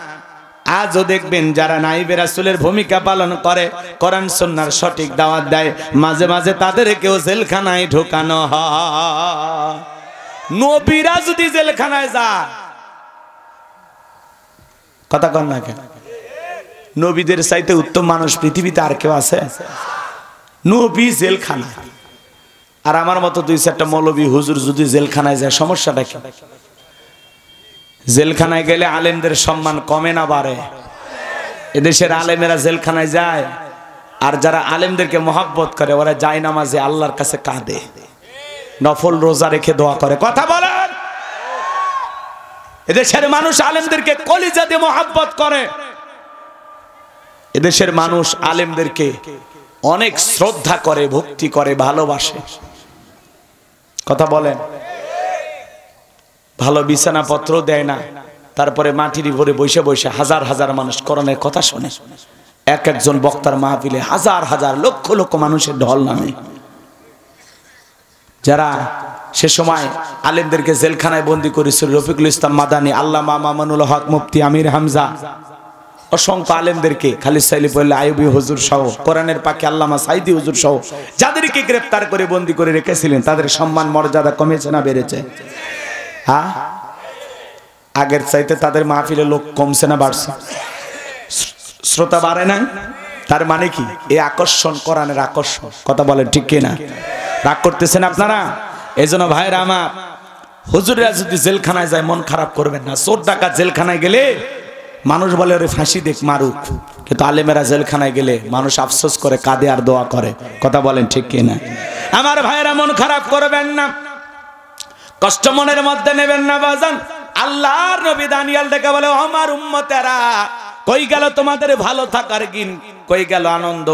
আজও দেখবেন যারা নাইবে রাসূলের ভূমিকা পালন করে, কোরআন সুন্নাহর সঠিক দাওয়াত দেয়, মাঝে মাঝে তাদেরকেও জেলখানায় ঢোকানো হয়। নবীরা যদি জেলখানায় যায়, কথা কন না কেন? নবীদের চাইতে উত্তম মানুষ পৃথিবীতে আর কেউ আছে? নবী জেলখানায়, আর আমার মতো ২-৪টা মৌলবী হুজুর যদি জেলখানায় যায়, সমস্যাটা কি? জেলখানায় গেলে আলেমদের সম্মান কমে না বাড়ে? এদেশের আলেমেরা জেলখানায় যায়, আর যারা আলেমদেরকে মহব্বত করে ওরা যায় নামাজে আল্লাহর কাছে কাঁদে, নফল রোজা রেখে দোয়া করে। কথা বলেন, এদেশের মানুষ আলেমদেরকে কলিজা দিয়ে মহব্বত করে। এদেশের মানুষ আলেমদেরকে অনেক শ্রদ্ধা করে, ভক্তি করে, ভালোবাসে। কথা বলেন, ভালো বিছানাপত্র দেয় না, তারপরে মাটির উপরে বসে বসে হাজার হাজার মানুষ কোরআনের কথা শোনে। এক একজন বক্তার মাহফিলে হাজার হাজার লক্ষ লক্ষ মানুষের ঢল নামে। যারা সে সময় আলেমদেরকে জেলখানায় বন্দী করেছিল, রফিকুল ইসলাম মাদানী, আল্লামা মামুনুল হক মুফতি, আমির হামজা, অসংখ্য আলেমদেরকে, খালিদ সাইলিফুল্লাহ আইয়ুবী হুজুর সহ, কোরআনের পাখি আল্লামা সাইদি হুজুর সহ যাদেরকে গ্রেফতার করে বন্দী করে রেখেছিলেন, তাদের সম্মান মর্যাদা কমেছে না বেড়েছে? হ্যাঁ, আগের চাইতে তাদের মাহফিলে লোক কমছে না বাড়ছে? শ্রোতা বাড়ে না? তার মানে কি? এই আকর্ষণ কোরআনের আকর্ষণ। কথা বলেন ঠিক কিনা? রাগ করতেছেন আপনারা? এজন্য ভাইরা আমার, হুজুররা যদি জেলখানায় যায় মন খারাপ করবেন না। চোর ডাকাত জেলখানায় গেলে মানুষ বলে ওরে ফাঁসি দেখ, মারুক, কিন্তু আলেমেরা জেলখানায় গেলে মানুষ আফসোস করে, কাঁদে আর দোয়া করে। কথা বলেন ঠিক কিনা? আমার ভাইরা মন খারাপ করবেন না, কষ্ট মনের মধ্যে নেবেন না বাজান। আল্লাহর নবী দানিয়েল দেখে বলে, আমার উম্মতেরা, কই গেল তোমাদের ভালো থাকার দিন? কই গেল আনন্দ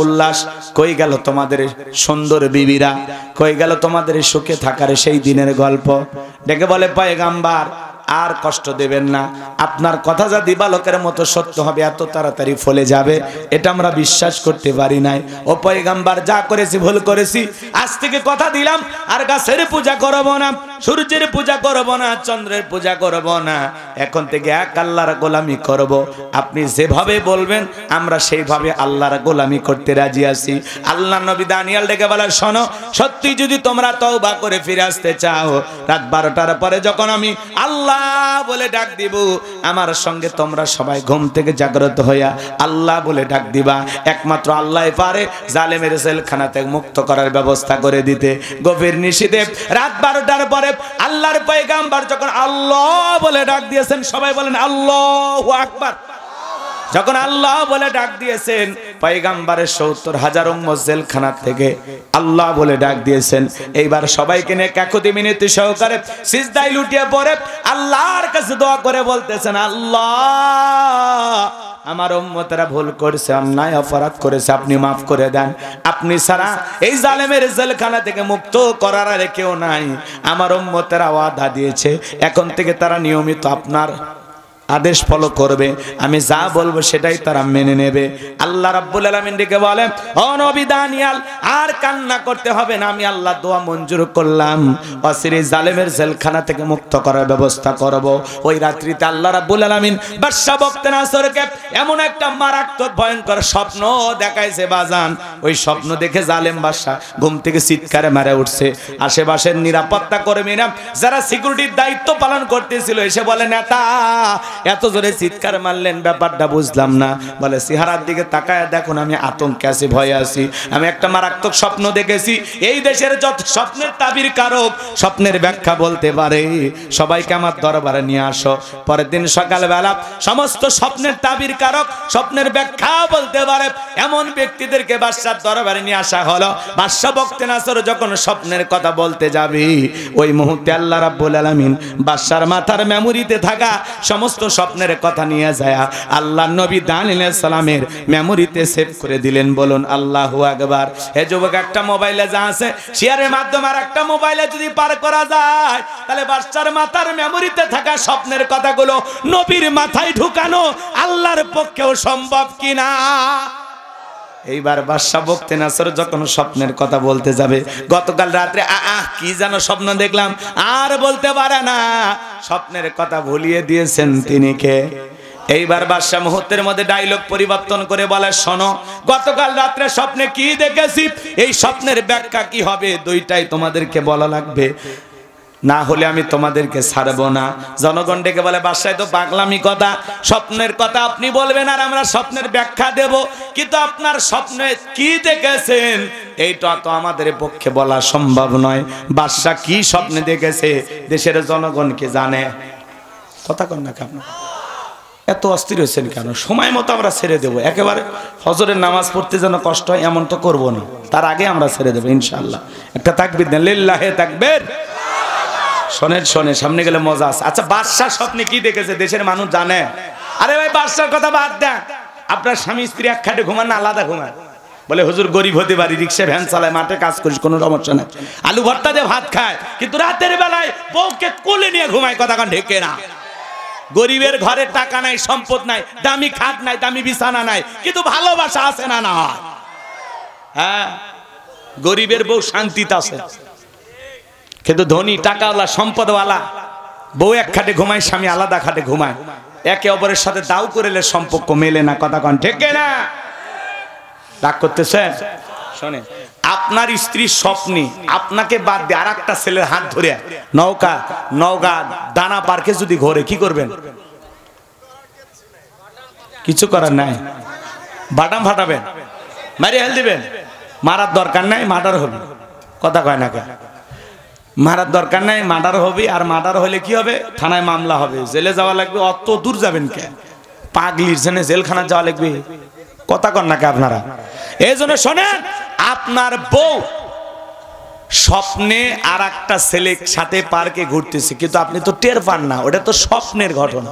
উল্লাস? কই গেল তোমাদের সুন্দর বিবিরা? কই গেল তোমাদের সুখে থাকার সেই দিনের গল্প? ডেকে বলে, পয়গাম্বার আর কষ্ট দেবেন না, আপনার কথা যা দিবালোকের মতো সত্য হবে, এত তাড়াতাড়ি ফলে যাবে, এটা আমরা বিশ্বাস করতে পারি নাই। ও পয়গাম্বার, যা করেছি ভুল করেছি, আজ থেকে কথা দিলাম আর গাছের পূজা করব না, সূর্যের পূজা করব না, চন্দ্রের পূজা করব না, এখন থেকে এক আল্লাহর গোলামি করব। আপনি যেভাবে বলবেন আমরা সেইভাবে আল্লাহর গোলামি করতে রাজি আছি। আল্লাহ নবী দানিয়েল ডেকে বলে, শোনো, সত্যি যদি তোমরা তওবা করে ফিরে আসতে চাও, রাত 12টার পরে যখন আমি আল্লাহ বলে ডাক দিব, আমার সঙ্গে তোমরা সবাই ঘুম থেকে জাগ্রত হইয়া আল্লাহ বলে ডাক দিবা। একমাত্র আল্লাহই পারে জালেমের জেলখানা থেকে মুক্ত করার ব্যবস্থা করে দিতে। গভীর নিশীথে রাত 12টার পরে আল্লাহর পয়গাম্বর যখন আল্লাহ বলে ডাক দিয়েছেন, সবাই বলেন আল্লাহু আকবার। যখন আল্লাহ বলে ডাক দিয়েছেন, পয়গাম্বরের ৭০,০০০ উম্মত জেলখানা থেকে আল্লাহ বলে ডাক দিয়েছেন। এইবার সবাইকে নিয়ে কাকুতি মিনতি সহকারে সিজদায় লুটিয়ে পড়ে আল্লাহর কাছে দোয়া করে বলতেছেন, আল্লাহ, আমার উম্মতেরা ভুল করেছে, অন্যায় অপরাধ করেছে, আপনি মাফ করে দেন। আপনি ছাড়া এই জালেমের জেলখানা থেকে মুক্ত করার আর কেউ নাই। আমার উম্মতেরা ওয়াদা দিয়েছে, এখন থেকে তারা নিয়মিত আপনার আদেশ ফলো করবে, আমি যা বলবো সেটাই তারা মেনে নেবে। আল্লাহ রাব্বুল আলামিন ডেকে বলেন, ও নবী দানিয়েল, আর কান্না করতে হবে না, আমি আল্লাহ দোয়া মঞ্জুর করলাম, অচিরে জালেমের জেলখানা থেকে মুক্ত করার ব্যবস্থা করব। ওই রাত্রিতে আল্লাহ রাব্বুল আলামিন বাদশা বখতে নাসরকে এমন একটা মারাত্মক ভয়ঙ্কর স্বপ্ন দেখাইছে বাজান। ওই স্বপ্ন দেখে জালেম বাদশা ঘুম থেকে চিৎকারে মেরে উঠছে। আশেপাশের নিরাপত্তা কর্মীরা যারা সিকিউরিটির দায়িত্ব পালন করতেছিল এসে বলে, নেতা, এত জোরে চিৎকার মারলেন, ব্যাপারটা বুঝলাম না। বলে, চেহারার দিকে তাকায় দেখুন, আমি আতঙ্কে আছি, ভয়ে আছি, আমি একটা মারাত্মক স্বপ্ন দেখেছি। এই দেশের যত স্বপ্নের তাবির কারক, স্বপ্নের ব্যাখ্যা বলতে পারে, সবাইকে আমার দরবারে নিয়ে আসো। পরের দিন সকালবেলা সমস্ত স্বপ্নের তাবির কারক, স্বপ্নের ব্যাখ্যা বলতে পারে এমন ব্যক্তিদেরকে বাদশার দরবারে নিয়ে আসা হলো। বাদশা বখতে নাসর যখন স্বপ্নের কথা বলতে যাবে, ওই মুহূর্তে আল্লাহ রাব্বুল আলামিন বাদশার মাথার মেমোরিতে থাকা সমস্ত স্বপ্নের কথা নিয়ে যায় আল্লাহ নবী দানিয়েল আলাইহিস সালামের মেমোরিতে সেভ করে দিলেন। বলুন আল্লাহু আকবার। হে যুবক, একটা মোবাইলে যা আছে শেয়ারের মাধ্যমে আর একটা মোবাইলে যদি পার করা যায়, তাহলে বাদশার মাথার মেমোরিতে থাকা স্বপ্নের কথাগুলো নবীর মাথায় ঢুকানো আল্লাহর পক্ষেও সম্ভব কিনা? এইবার বাদশা বকতে নাসর যখন স্বপ্নের কথা বলতে যাবে, গতকাল রাত্রে কি যেন স্বপ্ন দেখলাম আর বলতে পারে না, স্বপ্নের কথা ভুলিয়ে দিয়েছেন তিনি কে? এইবার বাদশা মুহূর্তের মধ্যে ডায়লগ পরিবর্তন করে বলে, শোনো, গতকাল রাত্রে স্বপ্নে কি দেখেছি, এই স্বপ্নের ব্যাখ্যা কি হবে, দুইটাই তোমাদেরকে বলা লাগবে, না হলে আমি তোমাদেরকে ছাড়বো না। জনগণ ডেকে বলে, বাদশায় তো পাগলামি কথা, স্বপ্নের কথা আপনি বলবেন আর আমরা স্বপ্নের ব্যাখ্যা দেব, কিন্তু আপনার স্বপ্নে কি দেখেছেন এইটা তো আমাদের পক্ষে বলা সম্ভব নয়। বাদশা কি স্বপ্নে দেখেছে দেশের জনগণকে জানে। কথা কন না কেন? এত অস্থির হয়েছেন কেন? সময় মতো আমরা ছেড়ে দেবো, একেবারে ফজরের নামাজ পড়তে যেন কষ্ট হয় এমন তো করবো না, তার আগে আমরা ছেড়ে দেবো ইনশাআল্লাহ। একটা তাকবীর দেন, লিল্লাহে তাকবীর। শোনেন শোনেন, সামনে গেলে মজা আছে। আচ্ছা, বাদশাহ স্বপ্নে কি দেখেছে দেশের মানুষ জানে? আরে ভাই, বাদশার কথা বাদ দেন, আপনার স্বামী স্ত্রী এক খাটে ঘুমান না আলাদা ঘুমান? বলে হুজুর গরিব হতে পারি, রিক্সা ভ্যান চালায়, মাঠে কাজ করিস, কোনো সমস্যা নাই, আলু ভর্তা দিয়ে ভাত খায়, কিন্তু রাতের বেলায় বউকে কোলে নিয়ে ঘুমায়। কথা কান ঢেকে না? গরিবের ঘরে টাকা নাই, সম্পদ নাই, দামি খাট নাই, দামি বিছানা নাই, কিন্তু ভালোবাসা আছে না? না, হ্যাঁ, গরিবের বউ শান্তিতে আছে, কিন্তু ধনী টাকাওয়ালা সম্পদওয়ালা বউ এক খাটে ঘুমায়, স্বামী আলাদা খাটে ঘুমায়, একে অপরের সাথে দাও করেলে সম্পর্ক মেলে না। কথা কন ঠিক না? রাগ করতেছে? শোনেন, আপনার স্ত্রীর স্বপ্নে আপনাকে বাদ দিয়ে আর একটা ছেলের হাত ধরে নৌকা দানা পার্কে যদি ঘোরে, কি করবেন? কিছু করার নাই, বাটাম ফাটাবেন, মারি হেল দিবেন। মারার দরকার নাই, মার্ডার হবে। কথা কয় না কেন? মারার দরকার নাই, মার্ডার হবে। আর মার্ডার হলে কি হবে? থানায় মামলা হবে, জেলে যাওয়া লাগবে। অত দূর যাবেন কে? পাগলির জন্য জেলখানা যাওয়া লাগবে। কথা কন না কে আপনারা? এই জন্য শোনেন, আপনার বউ স্বপ্নে আর একটা ছেলের সাথে পার্কে ঘুরতেছে, কিন্তু আপনি তো টের পান না, ওটা তো স্বপ্নের ঘটনা।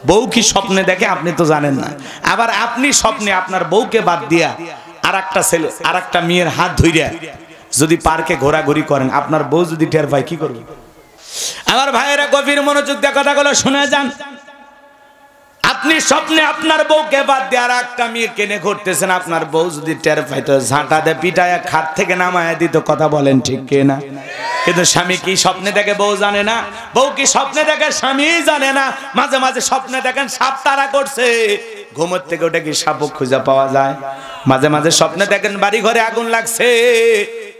বউ কি স্বপ্নে দেখে আপনি তো জানেন না। আবার আপনি স্বপ্নে আপনার বউকে বাদ দিয়া আর একটা ছেলে আর একটা মেয়ের হাত ধইরা যদি পার্কে ঘোরাঘুরি করেন, আপনার বউ যদি টের পায়, কি করবে? আমার ভাইয়েরা গভীর মনোযোগ দিয়ে কথাগুলো শুনে যান। আপনি স্বপ্নে আপনার বউকে বাদ দিয়ে আর একটা মেয়ে কেনে ঘুরতেছেন, আপনার বউ যদি টের পাইতো, ঝাঁটা দিয়ে পিটায় খাট থেকে নামায় দিত। কথা বলেন ঠিক কিনা? কিন্তু স্বামী কি স্বপ্নে দেখে বউ জানে না? বউ কি স্বপ্নে দেখে স্বামী জানে না? মাঝে মাঝে স্বপ্নে দেখেন সাপ তাড়া করছে, ঘুমোর থেকে ওটা কি সাপ খুঁজে পাওয়া যায়? মাঝে মাঝে স্বপ্নে দেখেন বাড়ি ঘরে আগুন লাগছে,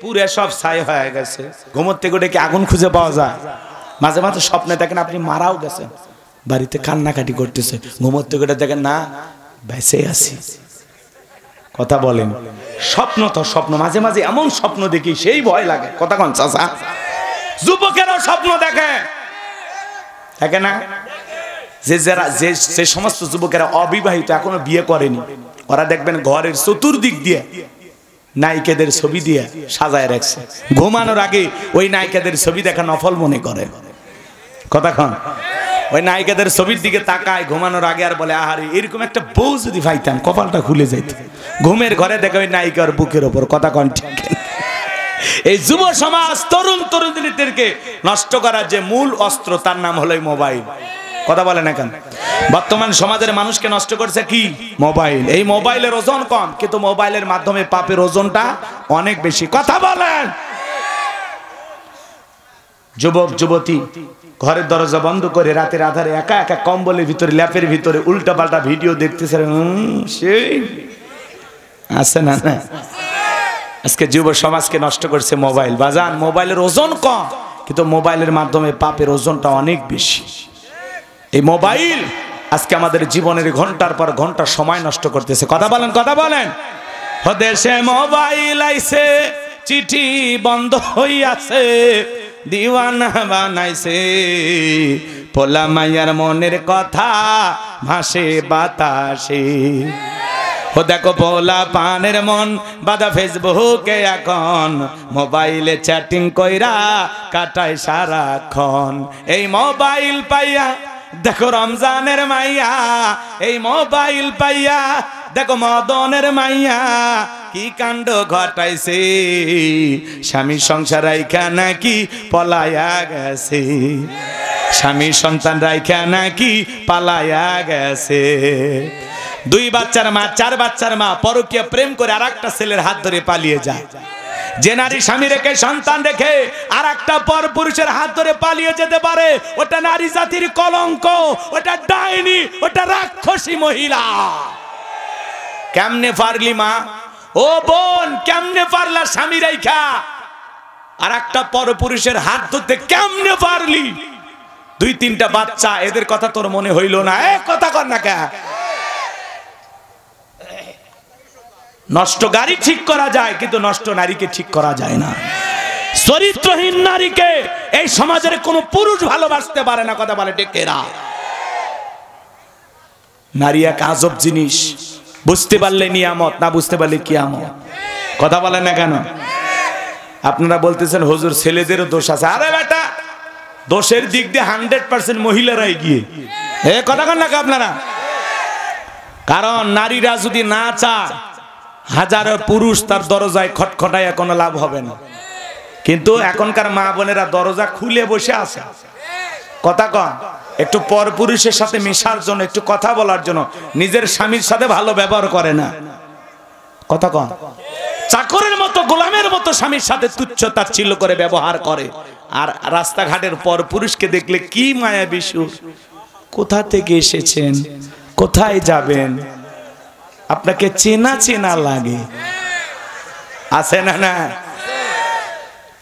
পুরে সব ছাই হয়ে গেছে, ঘুমোর থেকে ওটা কি আগুন খুঁজে পাওয়া যায়? মাঝে মাঝে স্বপ্নে দেখেন আপনি মারাও গেছেন, বাড়িতে কান্নাকাটি করতেছে, ঘুমোর থেকে ওটা দেখেন না, বেঁচে আছি। কথা বলেন, স্বপ্ন তো স্বপ্ন। মাঝে মাঝে এমন স্বপ্ন দেখি সেই ভয় লাগে। কথা কন চাচা? যুবকেরাও স্বপ্ন দেখে, দেখে না? যে সমস্ত যুবকেরা অবিবাহিত, এখনো বিয়ে করেনি, ওরা দেখবেন ঘরের চতুর্দিক দিয়ে নায়িকাদের ছবি দিয়ে সাজায় রাখছে, ঘুমানোর আগে ওই নায়িকাদের ছবি দেখা নফল মনে করে। কথা কন? ওই নায়িকাদের ছবির দিকে তাকায় ঘুমানোর আগে, আর বলে আহারে এরকম একটা বউ যদি পাইতাম কপালটা খুলে যাইত। ঘুমের ঘরে দেখে ওই নায়িকার বুকের ওপর। কথা কন ঠিক? এই যুব সমাজ তরুণ তরুণীদেরকে নষ্ট করার যে মূল অস্ত্র, তার নাম হলো মোবাইল। কথা বলে না কেন? বর্তমান সমাজের মানুষকে নষ্ট করছে কি? মোবাইল। এই মোবাইলের ওজন কম, কিন্তু মোবাইলের মাধ্যমে পাপের ওজনটা অনেক বেশি। কথা বলেন? যুবক যুবতী ঘরের দরজা বন্ধ করে রাতের আধারে একা একা কম্বলের ভিতরে, ল্যাপের ভিতরে উল্টা পাল্টা ভিডিও দেখতেছে। সেই আছে না? আজকে যুব সমাজকে নষ্ট করছে মোবাইল। বাজান, মোবাইলের ওজন কম, কিন্তু মোবাইলের মাধ্যমে পাপের ওজনটা অনেক বেশি। এই মোবাইল আজকে আমাদের জীবনের ঘন্টার পর ঘন্টা সময় নষ্ট করতেছে। কথা বলেন? কথা বলেন? দেশে মোবাইল আইছে, চিঠি বন্ধ হইয়াছে, দিওয়ানা বানাইছে, পোলা মাইয়ার মনের কথা ভাসে বাতাসে। ও দেখো পোলা পানের মন বাদা ফেসবুকে, এখন মোবাইলে চ্যাটিং কইরা কাটায় সারাক্ষণ। এই মোবাইল পাইয়া দেখো রমজানের মাইয়া এই মোবাইল পাইয়া দেখো মদনের মাইয়া কি কাণ্ড ঘটাইছে স্বামী সংসার রাইখা নাকি পলায়া গেছে স্বামী সন্তান রাইখা নাকি পালায়া গেছে দুই বাচ্চার মা চার বাচ্চার মা পরকীয়া প্রেম করে আরেকটা ছেলের হাত ধরে পালিয়ে যায় যে নারী স্বামী রেখে সন্তান রেখে আরেকটা পর পুরুষের হাত ধরে পালিয়ে যেতে পারে ওটা নারী জাতির কলঙ্ক ওটা ডাইনি ওটা রাক্ষসী মহিলা কেমনে পারলি মা ও বোন কেমনে পারলা স্বামী রেখা আরেকটা পর পুরুষের হাত ধরতে কেমনে পারলি দুই তিনটা বাচ্চা এদের কথা তোর মনে হইল না কথা কর না কে নষ্ট গাড়ি ঠিক করা যায় কিন্তু নষ্ট নারীকে ঠিক করা যায় না চরিত্রহীন নারীকে এই সমাজের কোনো পুরুষ ভালোবাসতে পারে না কথা বলে টেকেরা নারী এক আজব জিনিস বুঝতে পারলে নিয়ামত না বুঝতে পারলে কিয়ামত কথা বলে না কেন আপনারা বলতেছেন হুজুর ছেলেদেরও দোষ আছে আরে বেটা দোষের দিক দিয়ে 100% মহিলারাই গিয়ে কথা কন না আপনারা কারণ নারীরা যদি না চায় হাজারো পুরুষ তার দরজায় খটখটায় কোনো লাভ হবে না কিন্তু এখনকার মা বোনেরা দরজা খুলে বসে আছে কথা কন একটু পর পুরুষের সাথে মেশার জন্য একটু কথা বলার জন্য নিজের স্বামীর সাথে ভালো ব্যবহার করে না কথা কন চাকরের মতো গোলামের মতো স্বামীর সাথে তুচ্ছ তাচ্ছিল্য করে ব্যবহার করে আর রাস্তাঘাটের পর পুরুষকে দেখলে কি মায়াবী সুর কোথা থেকে এসেছেন কোথায় যাবেন আপনাকে চেনা চেনা লাগে আছে না না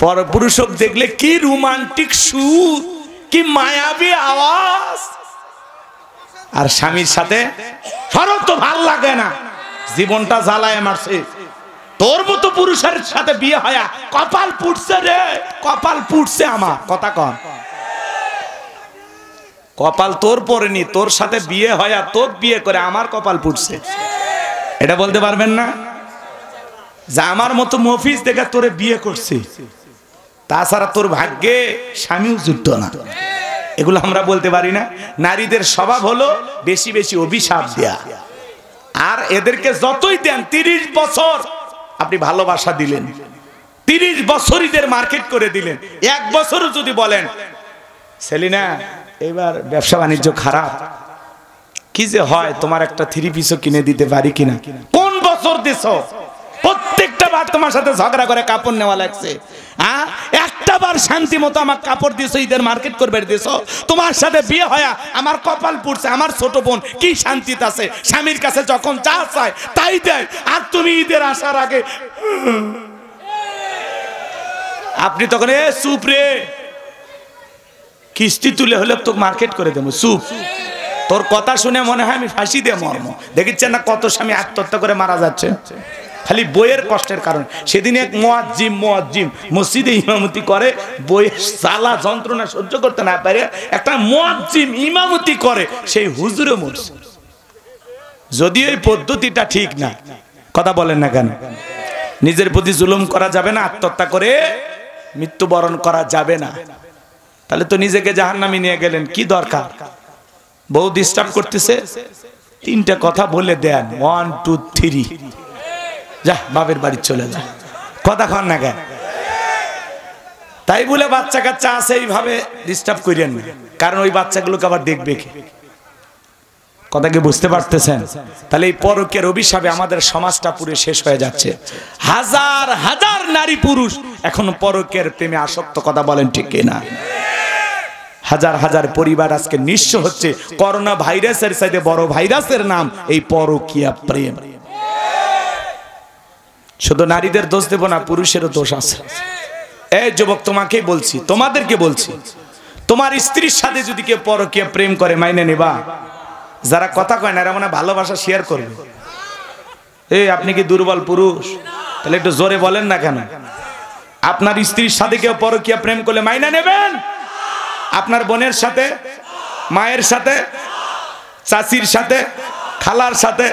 পরপুরুষক দেখলে কি রোমান্টিক সুর কি মায়াবী আওয়াজ আর স্বামীর সাথে সরব তো ভাল লাগে না জীবনটা জ্বালায় মারছে তোর মতো পুরুষের সাথে বিয়ে হয় কপাল পুড়ছে রে কপাল পুড়ছে আমার কথা কন কপাল তোর পড়েনি তোর সাথে বিয়ে হয় তোর বিয়ে করে আমার কপাল পুড়ছে এটা বলতে পারবেন না যে আমার মতো মফিজ দেখে তোরে বিয়ে করছে তাছাড়া তোর ভাগ্যে স্বামীও জুটতো না এগুলো আমরা বলতে পারি না নারীদের স্বভাব হলো বেশি বেশি অভিশাপ দেয়া আর এদেরকে যতই দেন 30 বছর আপনি ভালোবাসা দিলেন 30 বছরীদের মার্কেট করে দিলেন 1 বছরও যদি বলেন সেলিনা এবার ব্যবসা বাণিজ্য খারাপ কি যে হয় তোমার একটা 3 পিসও কিনে দিতে পারি কিনা কোন বছর দিছো প্রত্যেকটা বার তোমার সাথে ঝগড়া করে কাপড় নেওয়া লাগছে একটা বার শান্তি মতো আমার কাপড় দিছো ঈদের মার্কেট করবে দিছো তোমার সাথে বিয়ে হয় আমার কপাল পুড়ছে আমার ছোট বোন কি শান্তিতে আছে স্বামীর কাছে যখন যা চায় তাই দেয় আর তুমি ঈদের আসার আগে আপনি তখন চুপ রে কিস্তি তুলে হলে তো মার্কেট করে দেবো চুপ তোর কথা শুনে মনে হয় আমি ফাঁসি দিয়ে মরম দেখেছেন না কত স্বামী আত্মহত্যা করে মারা যাচ্ছে খালি বইয়ের কষ্টের কারণে সেদিন এক মুয়াজ্জিম মসজিদে ইমামতি করে বইয়ের জ্বালা যন্ত্রণা সহ্য করতে না পারে একটা মুয়াজ্জিম ইমামতি করে সেই হুজুরে মরছে যদিও এই পদ্ধতিটা ঠিক না কথা বলেন না কেন নিজের প্রতি জুলুম করা যাবে না আত্মহত্যা করে মৃত্যুবরণ করা যাবে না তাহলে তো নিজেকে জাহান্নামে নিয়ে গেলেন কি দরকার বউ ডিস্টার্ব করতেছে 3টা কথা বলে দেন 1 2 3 যা বাপের বাড়ি চলে যা কথা কন না কেন তাই বলে বাচ্চা কাচ্চা আছে এইভাবে ডিস্টার্ব করেন না কারণ ওই বাচ্চাগুলোকে আবার দেখবে কে কথা কি বুঝতে পারতেছেন তাহলে এই পরকীয়ার অভিশাপে আমাদের সমাজটা পুরো শেষ হয়ে যাচ্ছে হাজার হাজার নারী পুরুষ এখন পরকীয়ার প্রেমে আসক্ত কথা বলেন ঠিক কিনা হাজার হাজার পরিবার আজকে নিঃস্ব হচ্ছে করোনা ভাইরাসের চাইতে বড় ভাইরাসের নাম এই পরকীয়া প্রেম শুধু নারীদের দোষ দেব না পুরুষেরও দোষ আছে এই যুবক তোমাকেই বলছি তোমাদেরকে বলছি তোমার স্ত্রীর সাথে যদি কেউ পরকীয়া প্রেম করে মাইনে নেবা যারা কথা কয় না এরা মনে ভালোবাসা শেয়ার করবে এই আপনি কি দুর্বল পুরুষ তাহলে একটু জোরে বলেন না কেন আপনার স্ত্রীর সাথে কেউ পরকীয়া প্রেম করলে মাইনে নেবেন আপনার বোনের সাথে মায়ের সাথে চাচির সাথে খালার সাথে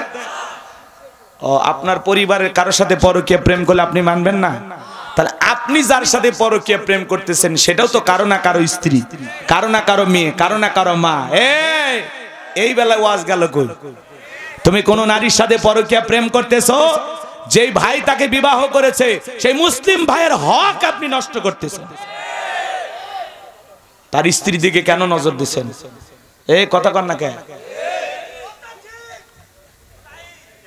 ও আপনার পরিবারের কারোর সাথে পরকীয়া প্রেম করলে আপনি মানবেন না তাহলে আপনি যার সাথে পরকীয়া প্রেম করতেছেন সেটাও তো কারো না কারো স্ত্রী, কারো না কারো মেয়ে, কারো না কারো মা। এই বেলায় ওয়াজ গেল কই? তুমি কোন নারীর সাথে পরকীয়া প্রেম করতেছো, যেই ভাই তাকে বিবাহ করেছে সেই মুসলিম ভাইয়ের হক আপনি নষ্ট করতেছেন। তার স্ত্রীর দিকে কেন নজর দিচ্ছেন? এই কথা কর না কে?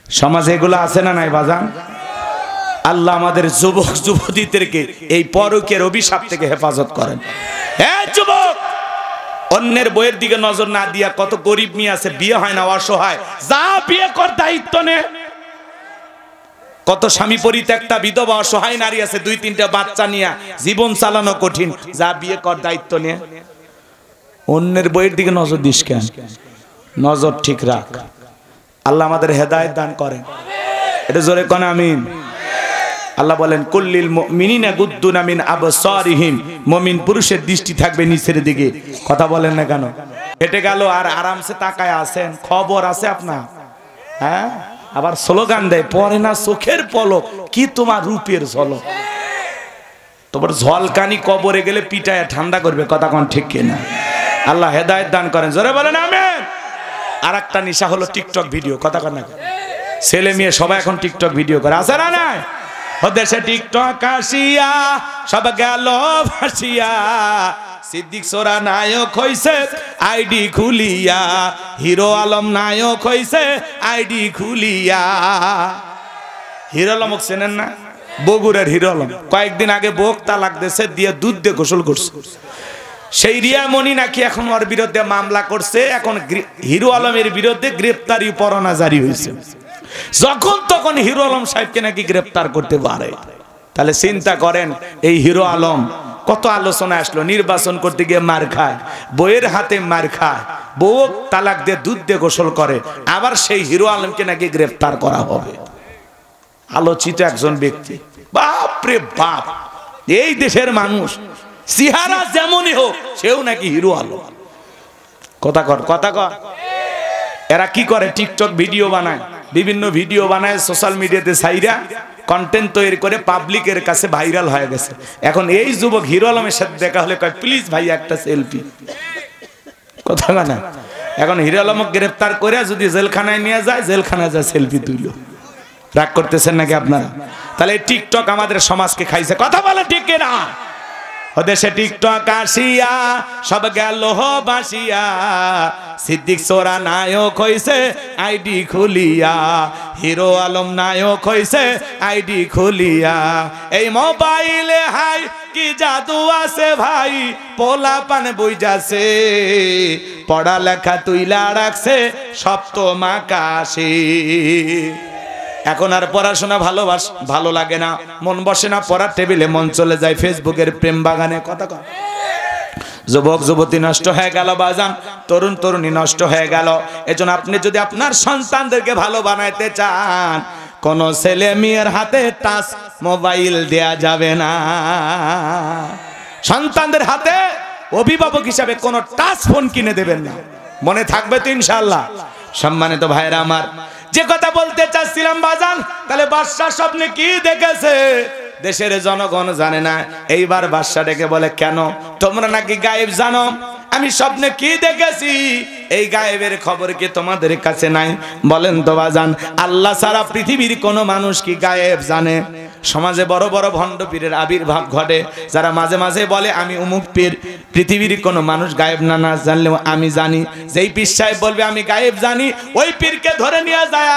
সমাজে এগুলো আছে না নাই বাজান? আল্লাহ আমাদের যুবক যুবতীদেরকে এই পরকীয়ার অভিশাপ থেকে হেফাজত করেন। যুবক, অন্যের বইয়ের দিকে নজর না দিয়া, কত গরিব মেয়ে আছে বিয়ে হয় না, অসহায়, যা বিয়ে কর, দায়িত্ব নে। কত স্বামী পরিত্যক্তা বিধবা অসহায় নারী আছে, 2-3টা বাচ্চা নিয়ে জীবন চালানো কঠিন, যা বিয়ে কর, দায়িত্ব নে। অন্যের বইয়ের দিকে নজর দিস কেন? নজর ঠিক রাখ। আল্লাহ আমাদের হেদায়েত দান করেন। এটা জোরে কোন আমিন। আল্লাহ বলেন কুল্লিল মুমিনিনা গুদ্দুনা মিন আবসারিহিম, মুমিন পুরুষের দৃষ্টি থাকবে নিচের দিকে। কথা বলেন না কেন? হেঁটে গেল আর আরামসে তাকায় আছেন, খবর আছে আপনার? হ্যাঁ, আবার স্লোগান দেয়, পরে না চোখের পলক, কি তোমার রূপের ঝলক। তোমার ঝলকানি কবরে গেলে পিটায় ঠান্ডা করবে। কথা কোন ঠিক কিনা? আল্লাহ হেদায়েত দান করেন। জোরে বলেন আমিন। আর একটা নেশা হলো টিকটক ভিডিও। কথা কন না? ছেলে মেয়ে সবাই এখন টিকটক ভিডিও করে, আছে না নাই? দেশে টিকটক আসিয়া সব গেল ভাসিয়া, সিদ্দিক সোরা নায়ক হইছে আইডি খুলিয়া, হিরো আলম নায়ক হইছে আইডি খুলিয়া। হিরো আলম চেনেন না? বগুড়ার হিরো আলম কয়েকদিন আগে বউক তালাক দিয়েছে, দিয়ে দুধ দিয়ে গোসল করছে। সেই রিয়া মনি নাকি এখন ওর বিরুদ্ধে মামলা করছে। এখন হিরো আলমের বিরুদ্ধে গ্রেফতারি পরোয়ানা জারি হয়েছে। যখন তখন হিরো আলম সাহেবকে নাকি গ্রেফতার করতে পারে। তাহলে চিন্তা করেন, এই হিরো আলম কত আলোচনা আসলো, নির্বাচন করতে গিয়ে মার খায়, বইয়ের হাতে মার খায়, বউ তালাক দিয়ে দুধ দিয়ে গোসল করে, আবার সেই হিরো আলমকে নাকি গ্রেফতার করা হবে। আলোচিত একজন ব্যক্তি, বাপরে বাপ, এই দেশের মানুষ চেহারা যেমনই হোক সেও নাকি হিরো আলম। কথা কর, কথা কর। এরা কি করে? টিকটক ভিডিও বানায়, বিভিন্ন ভিডিও বানায়, সোশ্যাল মিডিয়াতে ছাইরা কন্টেন্ট তৈরি করে পাবলিকের কাছে ভাইরাল হয়ে গেছে। এখন এই যুবক হিরো আলমের সাথে দেখা হলে কয়, প্লিজ ভাই একটা সেলফি। কথা না? এখন হিরো আলমকে গ্রেফতার করে যদি জেলখানায় নিয়ে যায়, জেলখানায় যায় সেলফি তুইল। রাগ করতেছেন নাকি আপনারা? তাহলে এই টিকটক আমাদের সমাজকে খাইছে। কথা বলে ঠিক কিনা? দেশে টিকটক আসিয়া সব গেল বাসিয়া, সিদ্দিক সোরা নায়ক হইছে আইডি খুলিয়া, হিরো আলম নায়ক হইছে আইডি খুলিয়া। এই মোবাইলে হাই কি জাদু আছে ভাই, পোলা পান বুঝাছে, পড়ালেখা তুইলা রাখছে সপ্তম আকাশে। এখন আর পড়াশোনা ভালো লাগে না, মন বসে না, পড়ার টেবিলে মন চলে যায় ফেসবুকের প্রেম বাগানে। কথা কয়, যুবক যুবতী নষ্ট হয়ে গেল বাজান, তরুণ তরুণী নষ্ট হয়ে গেল। এজন্য আপনি যদি আপনার সন্তানদেরকে ভালো বানাইতে চান, কোন ছেলে মেয়ের হাতে টাচ মোবাইল দেয়া যাবে না। সন্তানদের হাতে অভিভাবক হিসাবে কোন টাচ ফোন কিনে দেবেন না। মনে থাকবে তো ইনশাআল্লাহ? সম্মানিত ভাইরা আমার, যে কথা বলতে চাচ্ছিলাম বাজান, তাহলে বাদশাহ স্বপ্নে কি দেখেছে দেশের জনগণ জানে না। এইবার বাদশাহ ডেকে বলে, কেন তোমরা নাকি গায়েব জানো? আমি স্বপ্নে কি দেখেছি এই গায়েবের খবর কি তোমাদের কাছে নাই? বলেন তো বাজান, আল্লাহ ছাড়া পৃথিবীর কোনো মানুষ কি গায়েব জানে? সমাজে বড় বড় ভণ্ড পীরের আবির্ভাব ঘটে, যারা মাঝে মাঝে বলে আমি অমুক পীর। পৃথিবীর কোনো মানুষ গায়েব না জানলেও আমি জানি। যেই পীর সাহেব বলবে আমি গায়েব জানি, ওই পীরকে ধরে নিয়ে যায়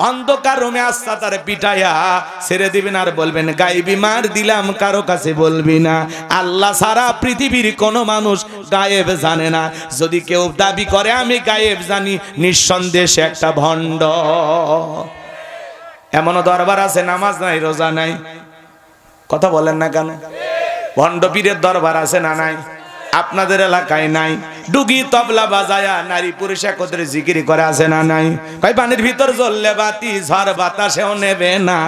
অন্ধকার রুমে আস্তা তারে পিটাইয়া ছেড়ে দিবেন, আর বলবেন গায়েবী মার দিলাম, কারো কাছে বলবি না। আল্লাহ ছাড়া পৃথিবীর কোনো মানুষ গায়েব জানে না। যদি কেউ দাবি করে আমি গায়েব জানি, নিঃসন্দেহে একটা ভণ্ড। এমনও দরবার আছে নামাজ নাই, রোজা নাই। কথা বলেন না কেন? ভণ্ড পীরের দরবার আছে না নাই? আপনাদের এলাকায় নাই? ডুগি তবলা বাজায়া নারী পুরুষ একত্রে জিকির করে আছে না নাই? ভাই পানির ভিতর জ্বললে বাতি ঝড় বাতাসেও নেবে না।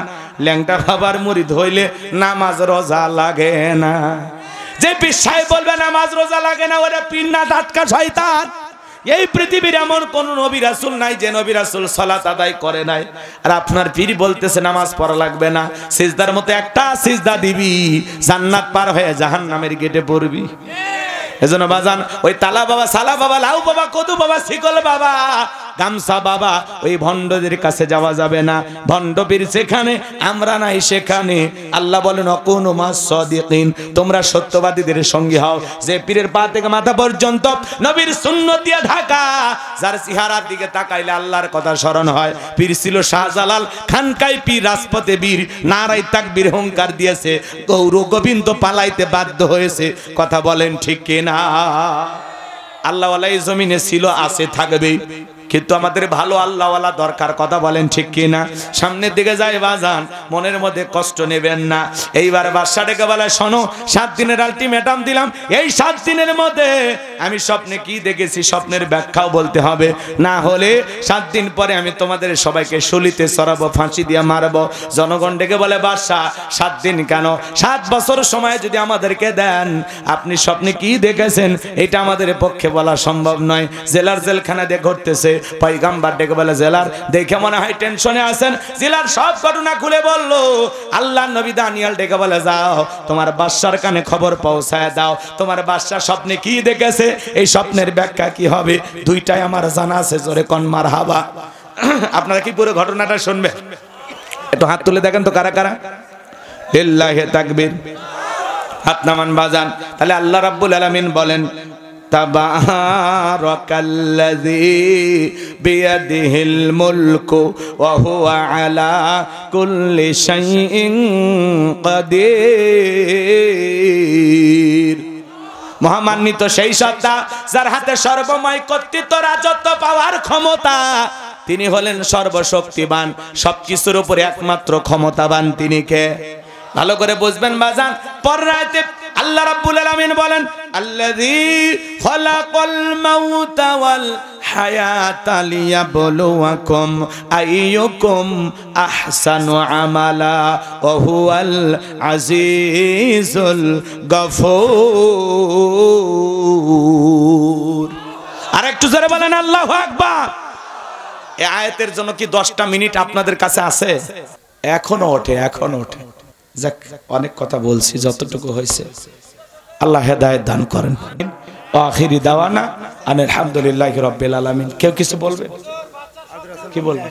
ল্যাংটা বাবার মুরিদ হইলে নামাজ রোজা লাগে না। যে পীর সাহেব বলবে নামাজ রোজা লাগে না, ওরা পীর না টাটকা শয়তান। এই পৃথিবীর এমন কোন নবী রাসূল নাই যে নবী রাসূল সালাত আদায় করে নাই। আর আপনার পীর বলতেছে নামাজ পড়া লাগবে না, সিজদার মতো একটা সিজদা দিবি, জান্নাত পার হয়ে জাহান্নামের গেটে পড়বি। এজন্য বাজান ওই তালা বাবা, সালা বাবা, লাউ বাবা, কদু বাবা, শিকল বাবা, গামছা বাবা, ওই ভণ্ডদের কাছে যাওয়া যাবে না। ভণ্ড পীর যেখানে, আমরা নাই সেখানে। আল্লাহ বলেন অকুনু মাস সাদিকিন, তোমরা সত্যবাদীদের সঙ্গী হও। যে পীরের পা থেকে মাথা পর্যন্ত নবীর সুন্নত দিয়ে ঢাকা, যার চেহারার দিকে তাকাইলে আল্লাহর কথা স্মরণ হয়। পীর ছিল শাহজালাল, খানকাই পীর, রাজপথে বীর, নারায় তাকবীর হুঙ্কার দিয়েছে, গৌর গোবিন্দ পালাইতে বাধ্য হয়েছে। কথা বলেন ঠিক কিনা? আল্লাহওয়ালা এই জমিনে ছিল, আছে, থাকবে, কিন্তু আমাদের ভালো আল্লাহওয়ালা দরকার। কথা বলেন ঠিক কিনা? সামনের দিকে যাই বাজান, মনের মধ্যে কষ্ট নেবেন না। এইবার বাদশাটাকে বলে শোনো, 7 দিনের আলটিমেটাম দিলাম, এই 7 দিনের মধ্যে আমি স্বপ্নে কি দেখেছি স্বপ্নের ব্যাখ্যাও বলতে হবে, না হলে 7 দিন পরে আমি তোমাদের সবাইকে শুলিতে চড়াবো, ফাঁসি দিয়ে মারবো। জনগণ ডেকে বলে বাদশাহ 7 দিন কেন, 7 বছর সময় যদি আমাদেরকে দেন, আপনি স্বপ্নে কি দেখেছেন এটা আমাদের পক্ষে বলা সম্ভব নয়। জেলার জেলখানা দিয়ে ঘুরতেছে, পয়গম্বর ডেকে বলে জেলার, দেখে মনে হয় টেনশনে আছেন। জেলার সব ঘটনা খুলে বললো। আল্লাহর নবী দানিয়েল ডেকে বলে যাও তোমার বাদশার কানে খবর পৌঁছায় দাও, তোমার বাদশা স্বপ্নে কি দেখেছে, এই স্বপ্নের ব্যাখ্যা কি হবে, দুইটাই আমার জানা আছে। জোরে কোন মারহাবা। আপনারা কি পুরো ঘটনাটা শুনবেন? একটু হাত তুলে দেখেন তো কারা কারা। লিল্লাহি তাকবীর, হাত নামান বাজান। তাহলে আল্লাহ রাব্বুল আলামিন বলেন তাবারাকাল্লাযী বিয়াদিহিল মুলকু ওয়া হুয়া আলা কুল্লি শাইইন কাদির। মহামান্বিত সেই সত্তা যার হাতে সর্বময় কর্তৃত্ব, রাজত্ব পাওয়ার ক্ষমতা। তিনি হলেন সর্বশক্তিমান, সবকিছুর উপরে একমাত্র ক্ষমতাবান তিনি কে? ভালো করে বুঝবেন বাজান। পররাতে আল্লাহ রাব্বুল আলামিন বলেন আল্লাযী খালাকাল মাউতা ওয়াল হায়াতা লিয়াবলুয়াকুম আইয়ুকুম আহসানু আমালা ওয়া হুয়াল আজিজুল গফুর। আর একটু জোরে বলেন আল্লাহু আকবার। এই আয়াতের জন্য কি 10টা মিনিট আপনাদের কাছে আছে? এখনো ওঠে, এখনো ওঠে। যাক, অনেক কথা বলছি, যতটুকু হয়েছে আল্লাহ হেদায়েত দান করেন। আখিরি দাওয়ানা আনিল হামদুলিল্লাহি রাব্বিল আলামিন। কেউ কিছু বলবে? কি বলবে?